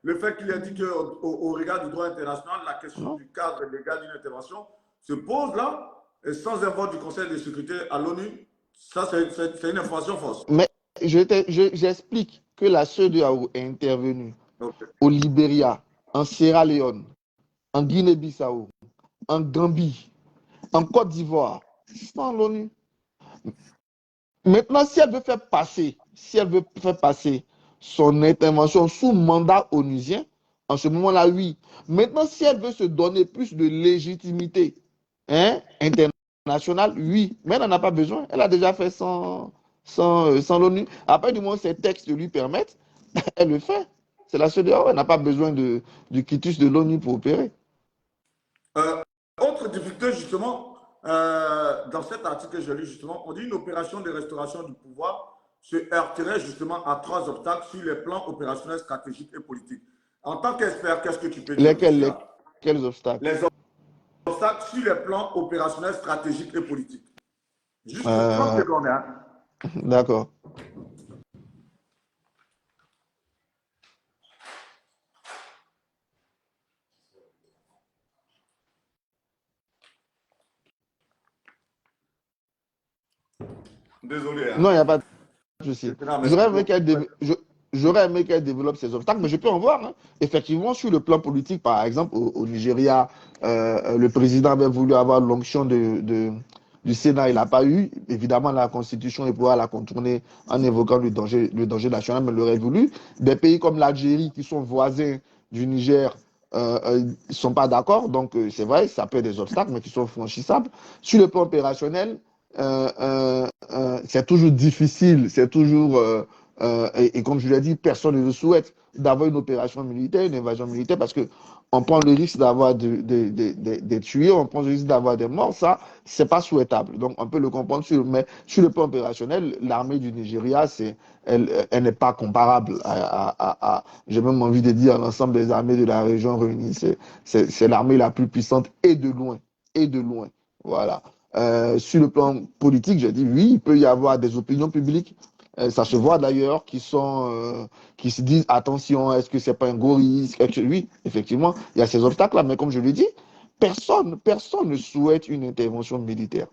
le fait qu'il a dit qu'au regard du droit international, la question du cadre légal d'une intervention se pose là, et sans un vote du Conseil de sécurité à l'ONU, ça c'est une information fausse. Mais j'explique que la CEDEAO est intervenue au Libéria, en Sierra Leone, en Guinée-Bissau, en Gambie, en Côte d'Ivoire, sans l'ONU. Maintenant, si elle veut faire passer son intervention sous mandat onusien, en ce moment-là, oui. Maintenant, si elle veut se donner plus de légitimité internationale, oui. Mais elle n'en a pas besoin. Elle a déjà fait sans l'ONU. Après, du moins, ces textes lui permettent, elle le fait. C'est la CEDEAO. Elle n'a pas besoin du quitus de l'ONU pour opérer. Autre difficulté, justement, dans cet article que je lis, justement, on dit une opération de restauration du pouvoir se heurterait justement à trois obstacles sur les plans opérationnels, stratégiques et politiques. En tant qu'expert, qu'est-ce que tu peux dire de Lesquels, cela? quels obstacles? Les obstacles sur les plans opérationnels, stratégiques et politiques. Juste 30 Euh, secondes, hein. d'accord. Désolé, hein. Non, il n'y a pas de souci. Non, mais J'aurais aimé j'aurais aimé qu'elle développe ces obstacles, mais je peux en voir, hein. Effectivement, sur le plan politique, par exemple, au Nigeria, le président avait voulu avoir l'onction du Sénat, il n'a pas eu. Évidemment, la Constitution, il pourra la contourner en évoquant le danger national, mais il l'aurait voulu. Des pays comme l'Algérie, qui sont voisins du Niger, ne sont pas d'accord. Donc, c'est vrai, ça peut être des obstacles, mais qui sont franchissables. Sur le plan opérationnel, c'est toujours difficile, c'est toujours, et comme je l'ai dit, personne ne le souhaite d'avoir une opération militaire, une invasion militaire, parce que on prend le risque d'avoir des tués, on prend le risque d'avoir des morts, ça, c'est pas souhaitable. Donc, on peut le comprendre, mais sur le plan opérationnel, l'armée du Nigeria, elle n'est pas comparable j'ai même envie de dire, à l'ensemble des armées de la région réunies. C'est l'armée la plus puissante et de loin, et de loin. Voilà. Sur le plan politique, j'ai dit oui, il peut y avoir des opinions publiques. Ça se voit d'ailleurs qui se disent attention, est-ce que c'est pas un gros risque? Oui, effectivement, il y a ces obstacles-là, mais comme je l'ai dit, personne ne souhaite une intervention militaire.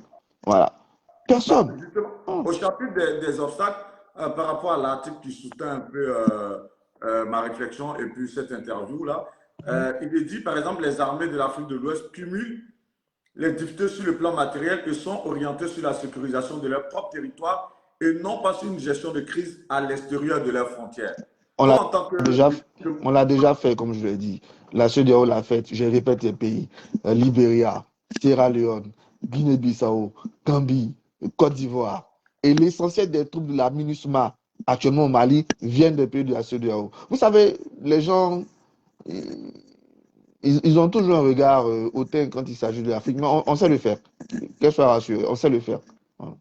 Voilà. Bah, Personne. justement, au chapitre des obstacles, par rapport à l'article qui soutient un peu ma réflexion et puis cette interview-là, il est dit, par exemple, les armées de l'Afrique de l'Ouest cumulent les difficultés sur le plan matériel et sont orientées sur la sécurisation de leur propre territoire et non pas sur une gestion de crise à l'extérieur de leurs frontières. On Toi, l'a en tant déjà, que- on l'a déjà fait, comme je l'ai dit. La CEDEAO l'a fait. Je répète les pays. Libéria, Sierra Leone, Guinée-Bissau, Gambie, Côte d'Ivoire. Et l'essentiel des troupes de la MINUSMA, actuellement au Mali, viennent des pays de la CEDEAO. Vous savez, les gens, ils ont toujours un regard hautain quand il s'agit de l'Afrique, mais on sait le faire. Qu'elle soit rassurée, on sait le faire. Voilà.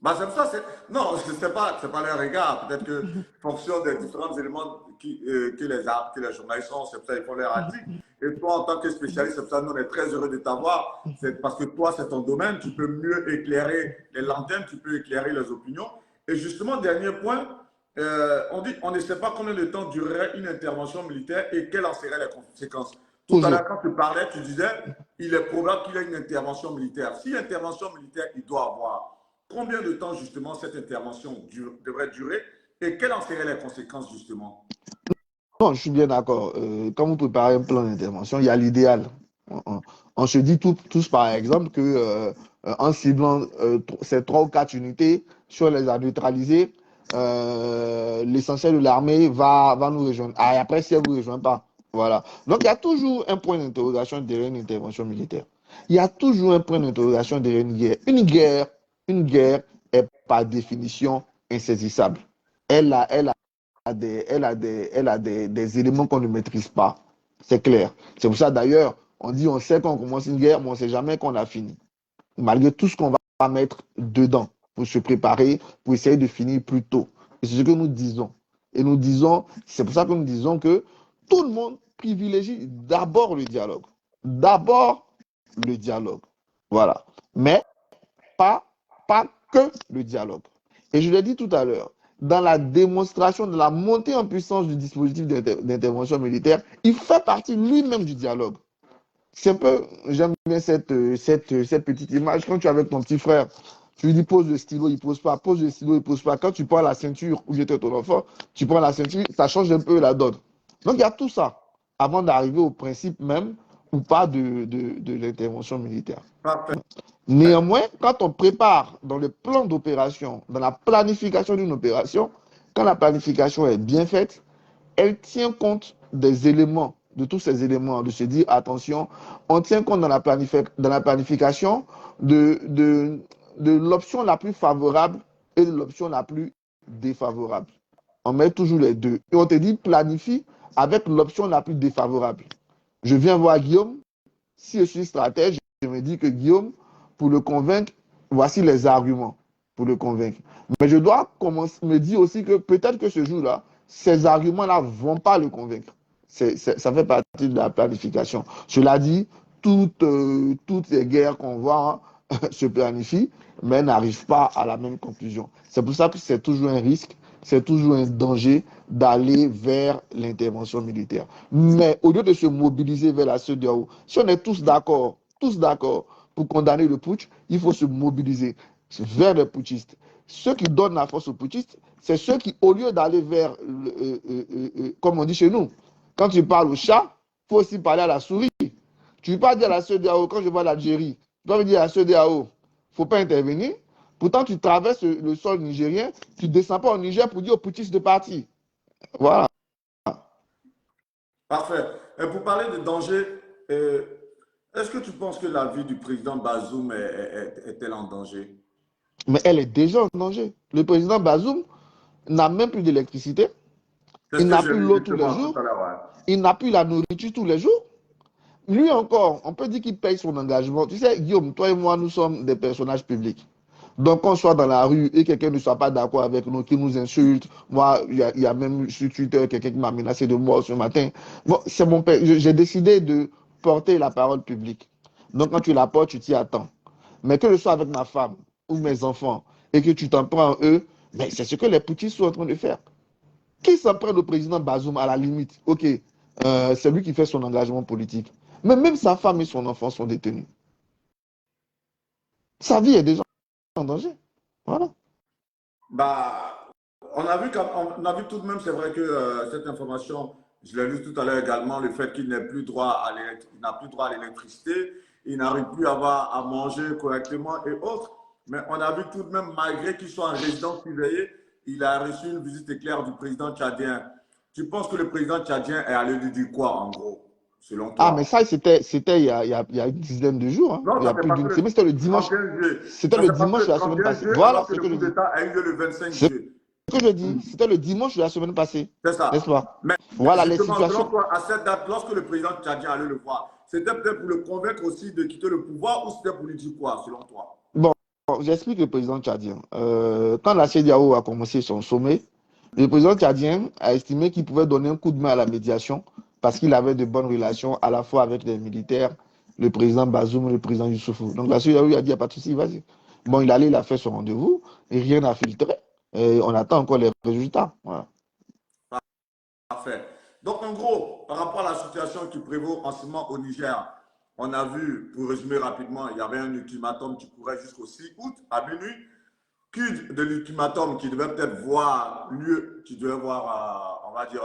bah, c'est pour ça, non, c'est pas leur regard. Peut-être que, fonction des différents éléments que les journalistes ont, c'est pour ça qu'ils font leur article. Et toi, en tant que spécialiste, c'est pour ça nous, on est très heureux de t'avoir. C'est parce que toi, c'est ton domaine, tu peux mieux éclairer les lanternes, tu peux éclairer les opinions. Et justement, dernier point, on dit, on ne sait pas combien de temps durerait une intervention militaire et quelles en seraient les conséquences. Tout à Toujours. l'heure, quand tu parlais, tu disais, il est probable qu'il y ait une intervention militaire. Si intervention militaire, il doit avoir. Combien de temps, justement, cette intervention devrait durer et quelles en seraient les conséquences, justement? Non, je suis bien d'accord. Quand vous préparez un plan d'intervention, il y a l'idéal. On se dit tous, par exemple, que en ciblant ces trois ou quatre unités, si on les a neutralisées, l'essentiel de l'armée va nous rejoindre. Ah, et après, si elle ne vous rejoint pas, voilà. Donc, il y a toujours un point d'interrogation derrière une intervention militaire. Il y a toujours un point d'interrogation derrière une guerre. Une guerre est par définition insaisissable. Elle a des éléments qu'on ne maîtrise pas. C'est clair. C'est pour ça d'ailleurs, on dit on sait qu'on commence une guerre, mais on ne sait jamais qu'on a fini. Malgré tout ce qu'on va mettre dedans pour se préparer, pour essayer de finir plus tôt. Et c'est ce que nous disons. Et nous disons, c'est pour ça que nous disons que tout le monde privilégie d'abord le dialogue. D'abord le dialogue. Voilà. Mais pas que le dialogue. Et je l'ai dit tout à l'heure, dans la démonstration de la montée en puissance du dispositif d'intervention militaire, il fait partie lui-même du dialogue. C'est un peu, j'aime bien cette petite image. Quand tu es avec ton petit frère, tu lui dis pose le stylo, il pose pas, pose le stylo, il pose pas. Quand tu prends la ceinture, ou j'étais ton enfant, tu prends la ceinture, ça change un peu la donne. Donc il y a tout ça avant d'arriver au principe même ou pas de l'intervention militaire. Parfait. Néanmoins, quand on prépare dans le plan d'opération, dans la planification d'une opération, quand la planification est bien faite, elle tient compte des éléments, de tous ces éléments, de se dire attention, on tient compte dans la planification de l'option la plus favorable et de l'option la plus défavorable. on met toujours les deux. Et on te dit planifie avec l'option la plus défavorable. Je viens voir Guillaume. Si je suis stratège, je me dis que Guillaume, pour le convaincre, voici les arguments pour le convaincre. Mais je dois me dire aussi que peut-être que ce jour-là, ces arguments-là ne vont pas le convaincre. Ça fait partie de la planification. Cela dit, toutes les guerres qu'on voit se planifient, mais n'arrivent pas à la même conclusion. C'est pour ça que c'est toujours un risque, c'est toujours un danger d'aller vers l'intervention militaire. Mais au lieu de se mobiliser vers la CEDEAO, si on est tous d'accord pour condamner le putsch, il faut se mobiliser vers les putschistes. Ceux qui donnent la force aux putschistes, c'est ceux qui, au lieu d'aller vers, comme on dit chez nous, quand tu parles au chat, il faut aussi parler à la souris. Tu ne peux pas dire à la CEDEAO, quand je vois l'Algérie, tu dois me dire à la CEDEAO, il ne faut pas intervenir. Pourtant, tu traverses le sol nigérien, tu ne descends pas au Niger pour dire aux putschistes de partir. Voilà. Parfait. Et pour parler de danger, est-ce que tu penses que la vie du président Bazoum est-elle en danger? Mais elle est déjà en danger. Le président Bazoum n'a même plus d'électricité. C'est ce Il que n'a j'ai plus vu l'eau tous les justement tout jours. à l'heure. Ouais. Il n'a plus la nourriture tous les jours. Lui encore, on peut dire qu'il paye son engagement. Tu sais, Guillaume, toi et moi, nous sommes des personnages publics. Donc, qu'on soit dans la rue et quelqu'un ne soit pas d'accord avec nous, qui nous insulte. Moi, il y a même sur Twitter quelqu'un qui m'a menacé de mort ce matin. Bon, c'est mon père. J'ai décidé de porter la parole publique. Donc, quand tu la portes, tu t'y attends. Mais que je sois avec ma femme ou mes enfants et que tu t'en prends en eux, mais c'est ce que les putschistes sont en train de faire. Qui s'en prend au président Bazoum à la limite? Ok, c'est lui qui fait son engagement politique. Mais même sa femme et son enfant sont détenus. Sa vie est déjà en danger. Voilà. Bah, on a vu tout de même, c'est vrai que cette information, je l'ai lu tout à l'heure également, le fait qu'il n'a plus droit à l'électricité, il n'arrive plus à manger correctement et autres. Mais on a vu tout de même, malgré qu'il soit en résidence surveillée, il a reçu une visite éclair du président tchadien. Tu penses que le président tchadien est allé lui dire quoi, en gros, selon Ah, mais toi? ça, c'était il y a une dizaine de jours. Hein. Non, Il y ça a ne s'est plus passé d'une le semaine. C'était le dimanche. 31 juillet. C'était Ça le s'est passé dimanche le de la semaine 31 passée. juillet Voilà alors que ce le que je coup dis. d'État a eu lieu le 25 Ce juillet. que je dis, c'était le dimanche de la semaine passée. C'est N'est-ce ça. pas? Mais Voilà les justement, selon situations. toi, à cette date, lorsque le président tchadien allait le voir, c'était peut-être pour le convaincre aussi de quitter le pouvoir ou c'était pour lui dire quoi, selon toi? Bon, j'explique le président tchadien. Quand la CEDEAO a commencé son sommet, le président tchadien a estimé qu'il pouvait donner un coup de main à la médiation parce qu'il avait de bonnes relations à la fois avec les militaires, le président Bazoum et le président Youssoufou. Donc la CEDEAO a dit, il n'y a pas de souci, vas-y. Bon, il allait, il a fait son rendez-vous et rien n'a filtré. Et on attend encore les résultats. Voilà. Parfait. Donc, en gros, par rapport à la situation qui prévaut en ce moment au Niger, on a vu, pour résumer rapidement, il y avait un ultimatum qui courait jusqu'au 6 août à minuit. Qui de l'ultimatum qui devait peut-être voir lieu, qui devait voir, on va dire,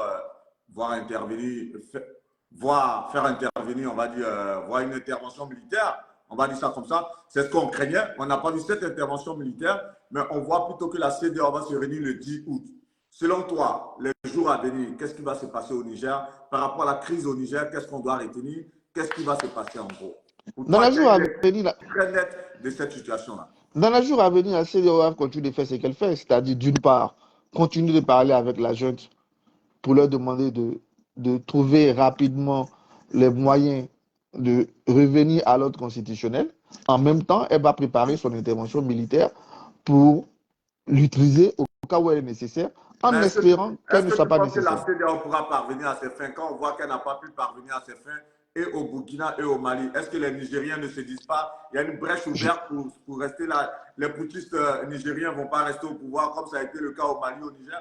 voir intervenir, voir faire intervenir, on va dire, voir une intervention militaire, on va dire ça comme ça, c'est ce qu'on craignait. On n'a pas vu cette intervention militaire, mais on voit plutôt que la CEDEAO va se réunir le 10 août. Selon toi, les jours à venir, qu'est-ce qui va se passer au Niger par rapport à la crise au Niger? Qu'est-ce qu'on doit retenir? Qu'est-ce qui va se passer en gros? Pour Dans toi les qui as jours une à lecture venir, très nette de cette situation-là. Dans les jours à venir, la CEDEAO continue de faire ce qu'elle fait, c'est-à-dire d'une part, continuer de parler avec la junte pour leur demander de trouver rapidement les moyens de revenir à l'ordre constitutionnel. En même temps, elle va préparer son intervention militaire pour l'utiliser au cas où elle est nécessaire, Mais en espérant qu'elle est-ce ne que soit tu pas penses que la nécessaire. CEDEAO pourra parvenir à ses fins quand on voit qu'elle n'a pas pu parvenir à ses fins et au Burkina et au Mali? Est-ce que les Nigériens ne se disent pas il y a une brèche Ju- ouverte pour rester là? Les putschistes nigériens ne vont pas rester au pouvoir comme ça a été le cas au Mali, au Niger,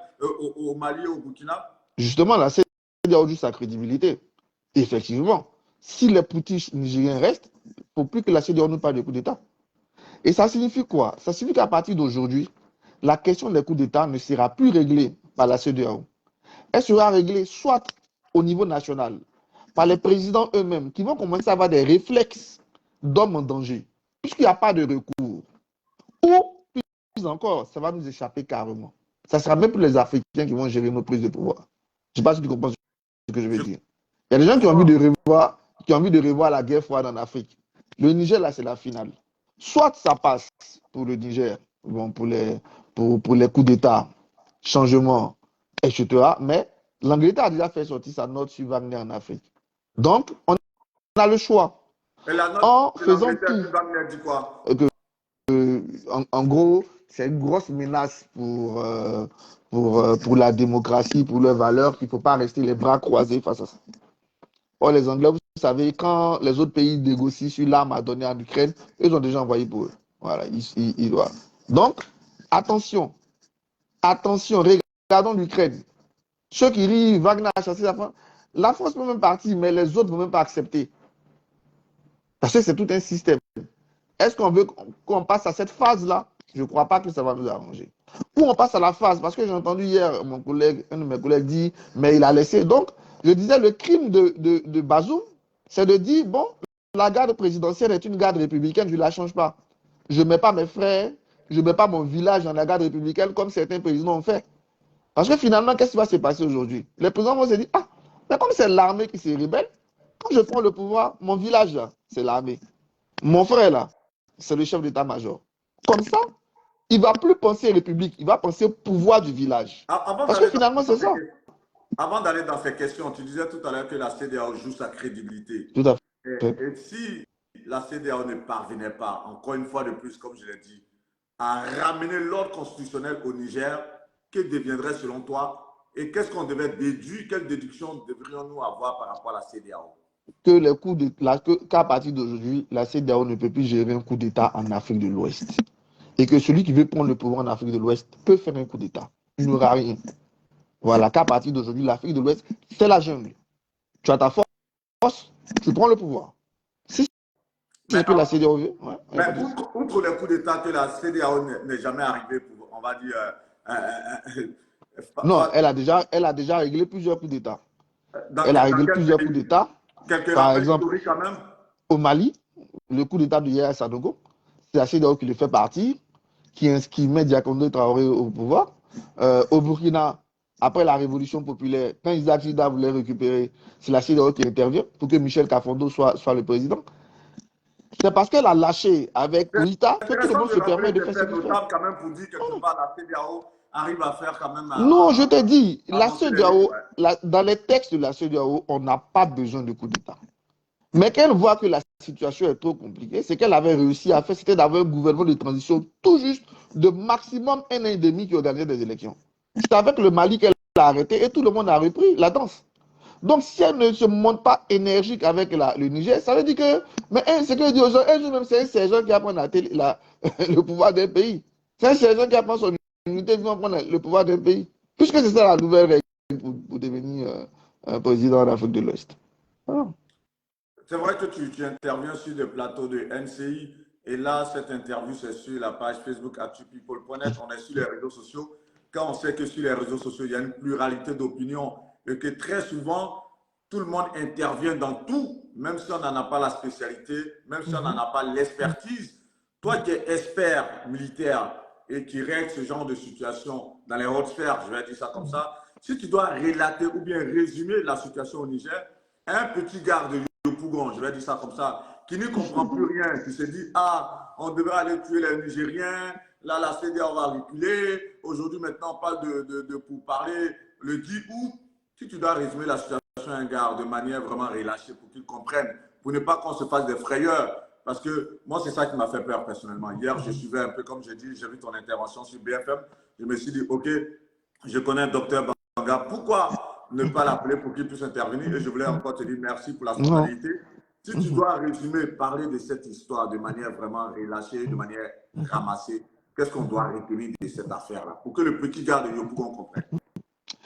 au Mali et au Burkina? Justement, la CEDEAO a dû sa crédibilité. Effectivement, si les putschistes nigériens restent, il ne faut plus que la CEDEAO nous parle de coup d'État. Et ça signifie quoi? Ça signifie qu'à partir d'aujourd'hui, la question des coups d'État ne sera plus réglée par la CEDEAO. Elle sera réglée soit au niveau national, par les présidents eux-mêmes, qui vont commencer à avoir des réflexes d'hommes en danger, puisqu'il n'y a pas de recours. Ou, plus encore, ça va nous échapper carrément. Ça sera même plus les Africains qui vont gérer nos prises de pouvoir. Je ne sais pas si tu comprends ce que je veux dire. Il y a des gens qui ont envie de revoir la guerre froide en Afrique. Le Niger, là, c'est la finale. Soit ça passe pour le Niger, bon, pour les coups d'État, changement, etc. Mais l'Angleterre a déjà fait sortir sa note sur Wagner en Afrique. Donc, on a le choix. Et la note En de faisant l'Angleterre tout, qui va me dire quoi? que, en gros, c'est une grosse menace pour la démocratie, pour leurs valeurs, qu'il ne faut pas rester les bras croisés face à ça. Or, les Anglais, vous savez, quand les autres pays négocient sur l'arme à donner en Ukraine, ils ont déjà envoyé pour eux. Voilà, ils doivent. Donc, attention, attention, regardons l'Ukraine. Ceux qui rient, Wagner a chassé la France peut même partir, mais les autres ne vont même pas accepter. Parce que c'est tout un système. Est-ce qu'on veut qu'on passe à cette phase-là? Je ne crois pas que ça va nous arranger. Ou on passe à la phase, parce que j'ai entendu hier mon collègue, un de mes collègues dit, mais il a laissé. Donc, je disais, le crime de Bazoum, c'est de dire, bon, la garde présidentielle est une garde républicaine, je ne la change pas. Je ne mets pas mes frères, je ne mets pas mon village dans la garde républicaine comme certains présidents ont fait. Parce que finalement, qu'est-ce qui va se passer aujourd'hui? Les présidents vont se dire, ah, mais comme c'est l'armée qui se rébelle, quand je prends le pouvoir, mon village, là, c'est l'armée. Mon frère, là, c'est le chef d'état-major. Comme ça, il ne va plus penser république, il va penser au pouvoir du village. Avant Parce que d'aller finalement, c'est ça. dans ces questions, tu disais tout à l'heure que la CEDEAO joue sa crédibilité. Tout à fait. Et si la CEDEAO ne parvenait pas, encore une fois de plus, comme je l'ai dit, à ramener l'ordre constitutionnel au Niger, que deviendrait selon toi et qu'est-ce qu'on devait déduire, quelle déduction devrions-nous avoir par rapport à la CEDEAO? Qu'à partir d'aujourd'hui, la CEDEAO ne peut plus gérer un coup d'État en Afrique de l'Ouest. Et que celui qui veut prendre le pouvoir en Afrique de l'Ouest peut faire un coup d'État. Il n'aura rien. Voilà, qu'à partir d'aujourd'hui, l'Afrique de l'Ouest, c'est la jungle. Tu as ta force, tu prends le pouvoir. Si c'est que la CEDEAO veut, ouais, mais outre les coups d'État que la CEDEAO n'est jamais arrivée pour, on va dire, non, elle a déjà réglé plusieurs coups d'État. Elle a dans réglé quel plusieurs coups pays? d'État. Quelques Par rappels exemple, historiques quand même? au Mali, le coup d'État de Yaya Sanogo, c'est la CEDEAO qui le fait partir, qui met Diakondo Traoré au pouvoir. Au Burkina, après la révolution populaire, quand Isaac Zida voulait récupérer, c'est la CEDEAO qui intervient pour que Michel Kafondo soit le président. C'est parce qu'elle a lâché avec Koïta que tout le Intéressant monde de se rappeler permet de des faire faits cette histoire. notables quand même pour dire quelque part la CEDEAO arrive à faire quand même Non, je te dis, à la avancer les lignes. CEDEAO, dans les textes de la CEDEAO, on n'a pas besoin de coup d'État. Mais qu'elle voit que la situation est trop compliquée, ce qu'elle avait réussi à faire, c'était d'avoir un gouvernement de transition tout juste de maximum un an et demi qui organisait des élections. C'est avec le Mali qu'elle a arrêté et tout le monde a repris la danse. Donc, si elle ne se montre pas énergique avec le Niger, ça veut dire que, mais ce que je dis aux gens, un jour même, c'est un sergent qui apprend le pouvoir d'un pays. C'est un sergent qui apprend son unité qui va prendre le pouvoir d'un pays. Puisque c'est ça la nouvelle règle pour devenir président d'Afrique de l'Ouest. Voilà. C'est vrai que tu interviens sur des plateaux de NCI et là, cette interview, c'est sur la page Facebook ActuPeople.net. On est sur les réseaux sociaux. Quand on sait que sur les réseaux sociaux, il y a une pluralité d'opinions et que très souvent, tout le monde intervient dans tout, même si on n'en a pas la spécialité, même si on n'en a pas l'expertise. Toi qui es expert militaire et qui règle ce genre de situation dans les hautes sphères, je vais dire ça comme ça, si tu dois relater ou bien résumer la situation au Niger, un petit garde de Pougon, je vais dire ça comme ça, qui ne comprend plus rien, qui se dit, ah, on devrait aller tuer les Nigériens, là, la CEDEAO va reculer, aujourd'hui, maintenant, on parle de pourparler le 10 août. Si tu dois résumer la situation à un gars de manière vraiment relâchée pour qu'il comprenne, pour ne pas qu'on se fasse des frayeurs, parce que moi, c'est ça qui m'a fait peur personnellement. Hier, je suivais un peu, comme j'ai dit, j'ai vu ton intervention sur BFM, je me suis dit, ok, je connais un docteur Banga, pourquoi ne pas l'appeler pour qu'il puisse intervenir? Et je voulais encore te dire merci pour la Non. spontanéité. Si tu dois résumer, parler de cette histoire de manière vraiment relâchée, de manière ramassée, qu'est-ce qu'on doit retenir de cette affaire-là pour que le petit gars de Yopougon comprenne?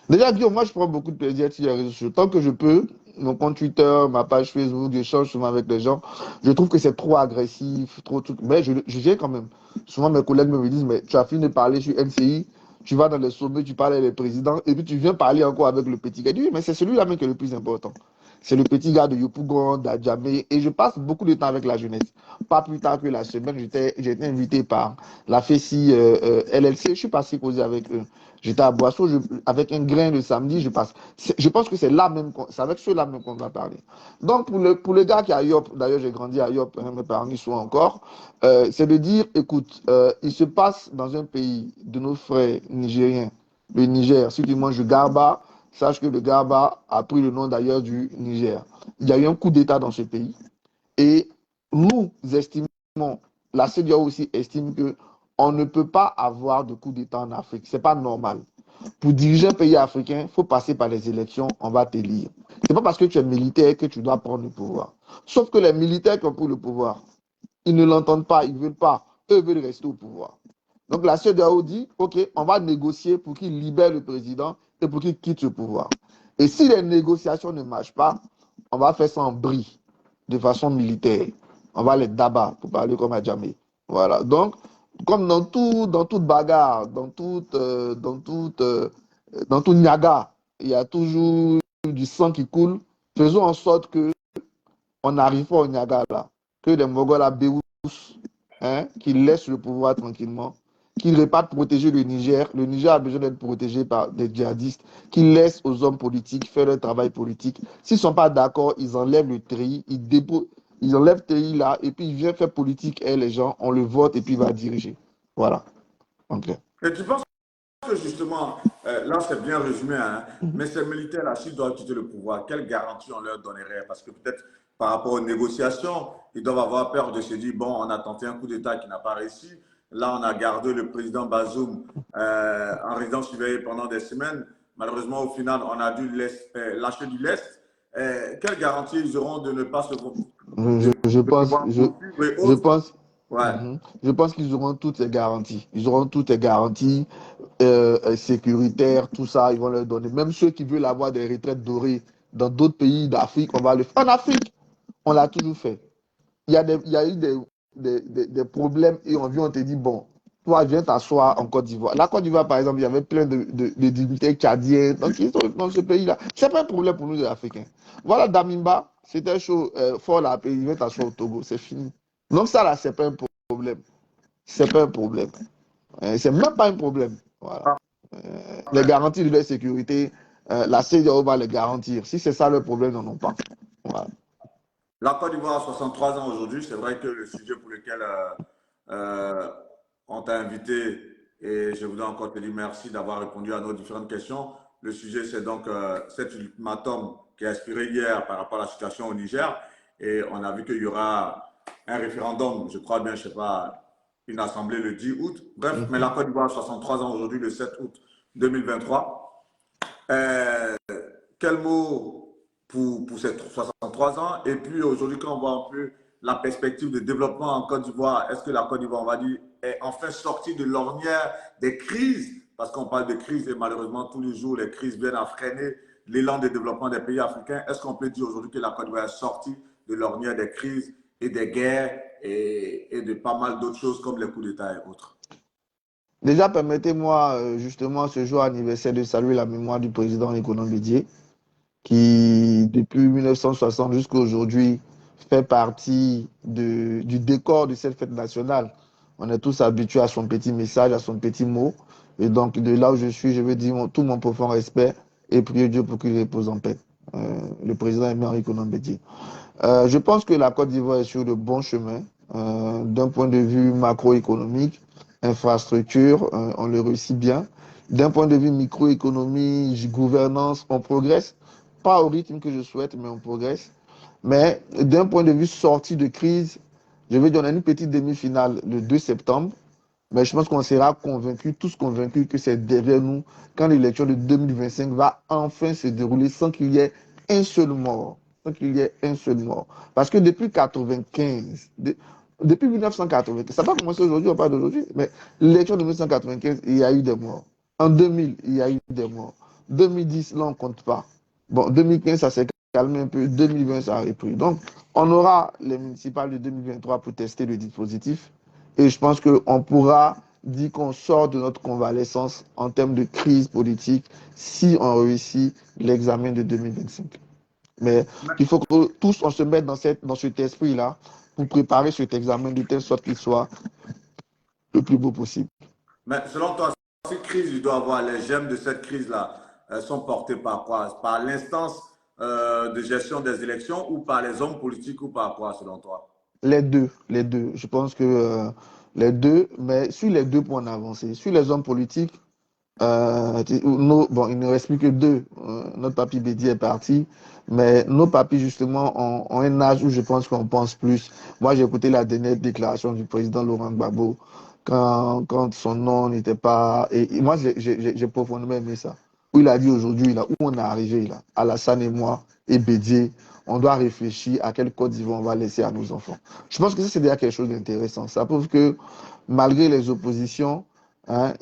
Déjà, Guillaume, moi, je prends beaucoup de plaisir sur les réseaux sociaux. Tant que je peux, mon compte Twitter, ma page Facebook, j'échange souvent avec les gens. Je trouve que c'est trop agressif, trop truc. Mais je viens quand même. Souvent, mes collègues me disent, mais tu as fini de parler sur NCI, tu vas dans les sommets, tu parles avec les présidents, et puis tu viens parler encore avec le petit gars. Je dis, oui, mais c'est celui-là même qui est le plus important. C'est le petit gars de Yopougon, d'Adjamé, et je passe beaucoup de temps avec la jeunesse. Pas plus tard que la semaine, j'ai été invité par la FECI LLC, je suis passé causer avec eux. J'étais à Boisseau avec un grain le samedi, je passe. Je pense que c'est avec ceux-là même qu'on va parler. Donc, pour le gars qui est à Yop, d'ailleurs, j'ai grandi à Yop, hein, mes parents y sont encore, c'est de dire, écoute, il se passe dans un pays de nos frères nigériens le Niger. Si tu manges du garba, sache que le garba a pris le nom d'ailleurs du Niger. Il y a eu un coup d'État dans ce pays. Et nous estimons, la CEDEAO aussi estime que on ne peut pas avoir de coup d'État en Afrique. C'est pas normal. Pour diriger un pays africain, il faut passer par les élections, on va t'élire. C'est pas parce que tu es militaire que tu dois prendre le pouvoir. Sauf que les militaires qui ont pris le pouvoir, ils ne l'entendent pas, ils ne veulent pas. Eux veulent rester au pouvoir. Donc la CEDEAO dit, OK, on va négocier pour qu'il libère le président et pour qu'il quitte le pouvoir. Et si les négociations ne marchent pas, on va faire ça en bris, de façon militaire. On va les dabat, pour parler comme à jamais. Voilà. Donc, comme dans toute bagarre, dans tout niaga, il y a toujours du sang qui coule. Faisons en sorte que on n'arrive pas au niaga là, que les Mongols à Béous, hein, qui laissent le pouvoir tranquillement, qu'ils repartent protéger le Niger. Le Niger a besoin d'être protégé par des djihadistes, qu'ils laissent aux hommes politiques faire leur travail politique. S'ils ne sont pas d'accord, ils enlèvent le treillis, ils enlèvent le treillis là, et puis ils viennent faire politique, et les gens, on le vote, et puis il va diriger. Voilà. Okay. Et tu penses que justement, là c'est bien résumé, hein, mais ces militaires-là, s'ils doivent quitter le pouvoir, quelle garantie on leur donnerait? Parce que peut-être par rapport aux négociations, ils doivent avoir peur de se dire, bon, on a tenté un coup d'État qui n'a pas réussi. Là, on a gardé le président Bazoum en résidence surveillée pendant des semaines. Malheureusement, au final, on a dû lâcher du lest. Quelle garantie ils auront de ne pas Je pense, pouvoir poursuivre et je autres? pense, Ouais. je pense qu'ils auront toutes les garanties. Ils auront toutes les garanties sécuritaires, tout ça, ils vont leur donner. Même ceux qui veulent avoir des retraites dorées dans d'autres pays d'Afrique, on va le faire. En Afrique, on l'a toujours fait. Il y a eu des problèmes et on te dit, bon, toi, viens t'asseoir en Côte d'Ivoire. La Côte d'Ivoire, par exemple, il y avait plein de dignitaires tchadiens donc, ils sont dans ce pays-là. C'est pas un problème pour nous, les Africains. Voilà, Damimba, c'était chaud, fort là, il vient t'asseoir au Togo, c'est fini. Donc, ça, là, c'est pas un problème. C'est pas un problème. C'est même pas un problème. Voilà. Les garanties de leur sécurité, la CEDEAO va les garantir. Si c'est ça le problème, ils n'en ont pas. Voilà. La Côte d'Ivoire a 63 ans aujourd'hui. C'est vrai que le sujet pour lequel euh, on t'a invité, et je voudrais encore te dire merci d'avoir répondu à nos différentes questions. Le sujet, c'est donc cet ultimatum qui a expiré hier par rapport à la situation au Niger. Et on a vu qu'il y aura un référendum, je crois bien, je ne sais pas, une assemblée le 10 août. Bref, mais la Côte d'Ivoire a 63 ans aujourd'hui, le 7 août 2023. Quel mot pour ces 63 ans? Et puis aujourd'hui, quand on voit un peu la perspective de développement en Côte d'Ivoire, est-ce que la Côte d'Ivoire, on va dire, est enfin sortie de l'ornière des crises? Parce qu'on parle de crise et malheureusement, tous les jours, les crises viennent à freiner l'élan de développement des pays africains. Est-ce qu'on peut dire aujourd'hui que la Côte d'Ivoire est sortie de l'ornière des crises et des guerres et de pas mal d'autres choses comme les coups d'État et autres? Déjà, permettez-moi justement ce jour anniversaire de saluer la mémoire du président Nicolas Bédier, qui depuis 1960 jusqu'à aujourd'hui fait partie du décor de cette fête nationale. On est tous habitués à son petit message, à son petit mot. Et donc, de là où je suis, je veux dire tout mon profond respect et prier Dieu pour qu'il repose en paix. Le président Emery Konan Bédier. Je pense que la Côte d'Ivoire est sur le bon chemin d'un point de vue macroéconomique, infrastructure, on le réussit bien. D'un point de vue microéconomie, gouvernance, on progresse. Pas au rythme que je souhaite, mais on progresse. Mais d'un point de vue sortie de crise, je vais donner une petite demi-finale le 2 septembre. Mais je pense qu'on sera convaincus, tous convaincus que c'est derrière nous quand l'élection de 2025 va enfin se dérouler sans qu'il y ait un seul mort. Sans qu'il y ait un seul mort. Parce que depuis 95, depuis 1995, ça n'a pas commencé aujourd'hui, on parle d'aujourd'hui, mais l'élection de 1995, il y a eu des morts. En 2000, il y a eu des morts. 2010, là, on ne compte pas. Bon, 2015, ça s'est calmé un peu. 2020, ça a repris. Donc, on aura les municipales de 2023 pour tester le dispositif. Et je pense qu'on pourra dire qu'on sort de notre convalescence en termes de crise politique si on réussit l'examen de 2025. Mais il faut que tous on se mette dans cet esprit-là pour préparer cet examen de telle sorte qu'il soit le plus beau possible. Mais selon toi, cette crise, il doit avoir les gemmes de cette crise-là, sont portées par quoi? Par l'instance de gestion des élections ou par les hommes politiques ou par quoi, selon toi? Les deux, les deux. Je pense que les deux, mais sur les deux points avancés. Sur les hommes politiques, Bon, il ne reste plus que deux. Notre papy Bédi est parti, mais nos papys, justement, ont un âge où je pense qu'on pense plus. Moi, j'ai écouté la dernière déclaration du président Laurent Gbagbo quand son nom n'était pas. Et moi, j'ai profondément aimé ça. Où il a dit aujourd'hui, là, où on est arrivé, là, Alassane et moi, et Bédié, on doit réfléchir à quelle Côte d'Ivoire on va laisser à nos enfants. Je pense que ça, c'est déjà quelque chose d'intéressant. Ça prouve que malgré les oppositions, hein,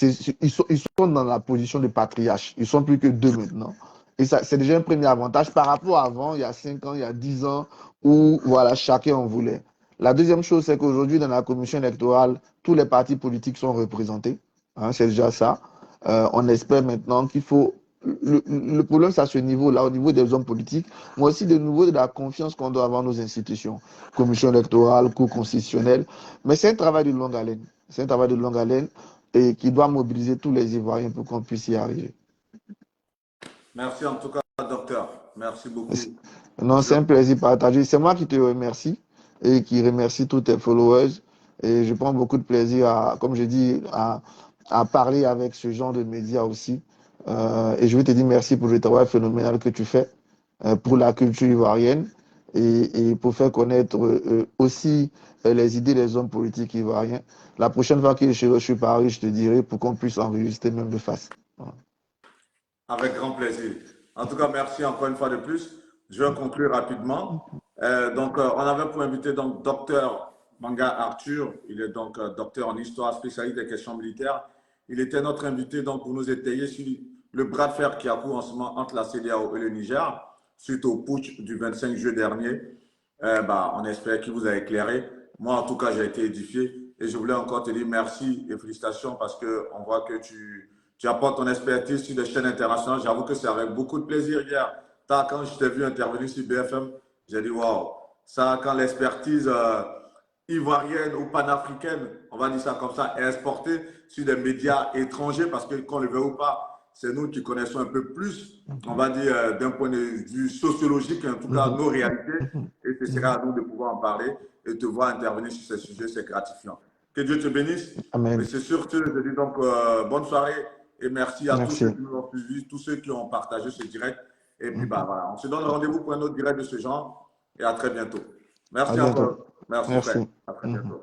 ils sont dans la position de patriarche. Ils sont plus que deux maintenant. Et ça, c'est déjà un premier avantage par rapport à avant, il y a 5 ans, il y a 10 ans, où voilà, chacun en voulait. La deuxième chose, c'est qu'aujourd'hui, dans la commission électorale, tous les partis politiques sont représentés. Hein, c'est déjà ça. On espère maintenant qu'il faut. Le problème, c'est à ce niveau-là, au niveau des hommes politiques, mais aussi au niveau de la confiance qu'on doit avoir dans nos institutions. Commission électorale, cour constitutionnelle. Mais c'est un travail de longue haleine. C'est un travail de longue haleine et qui doit mobiliser tous les Ivoiriens pour qu'on puisse y arriver. Merci en tout cas, docteur. Merci beaucoup. Non, c'est un plaisir partagé. C'est moi qui te remercie et qui remercie tous tes followers. Et je prends beaucoup de plaisir à, comme je dis, à parler avec ce genre de médias aussi. Et je veux te dire merci pour le travail phénoménal que tu fais pour la culture ivoirienne et pour faire connaître aussi les idées des hommes politiques ivoiriens. La prochaine fois que je suis à Paris, je te dirai pour qu'on puisse enregistrer même de face. Voilà. Avec grand plaisir. En tout cas, merci encore une fois de plus. Je vais conclure rapidement. On avait pour inviter donc docteur Manga Arthur. Il est donc docteur en histoire, spécialiste des questions militaires. Il était notre invité donc pour nous étayer sur le bras de fer qui a cours en ce moment entre la CEDEAO et le Niger suite au putsch du 25 juillet dernier. On espère qu'il vous a éclairé. Moi, en tout cas, j'ai été édifié et je voulais encore te dire merci et félicitations parce qu'on voit que tu apportes ton expertise sur des chaînes internationales. J'avoue que c'est avec beaucoup de plaisir hier. Quand je t'ai vu intervenir sur BFM, j'ai dit waouh, ça, quand l'expertise ivoirienne ou panafricaine, on va dire ça comme ça, est exportée sur des médias étrangers, parce que qu'on le veut ou pas, c'est nous qui connaissons un peu plus, on va dire, d'un point de vue sociologique, en tout cas, nos réalités. Et ce sera à nous de pouvoir en parler et te voir intervenir sur ces sujets, c'est gratifiant. Que Dieu te bénisse. Mais Amen. c'est sûr que je dis donc bonne soirée et merci à tous ceux Merci. qui nous ont suivis, tous ceux qui ont partagé ce direct. Et puis, voilà, on se donne rendez-vous pour un autre direct de ce genre et à très bientôt. À Merci bientôt. encore. Merci, frère. Merci. À très bientôt.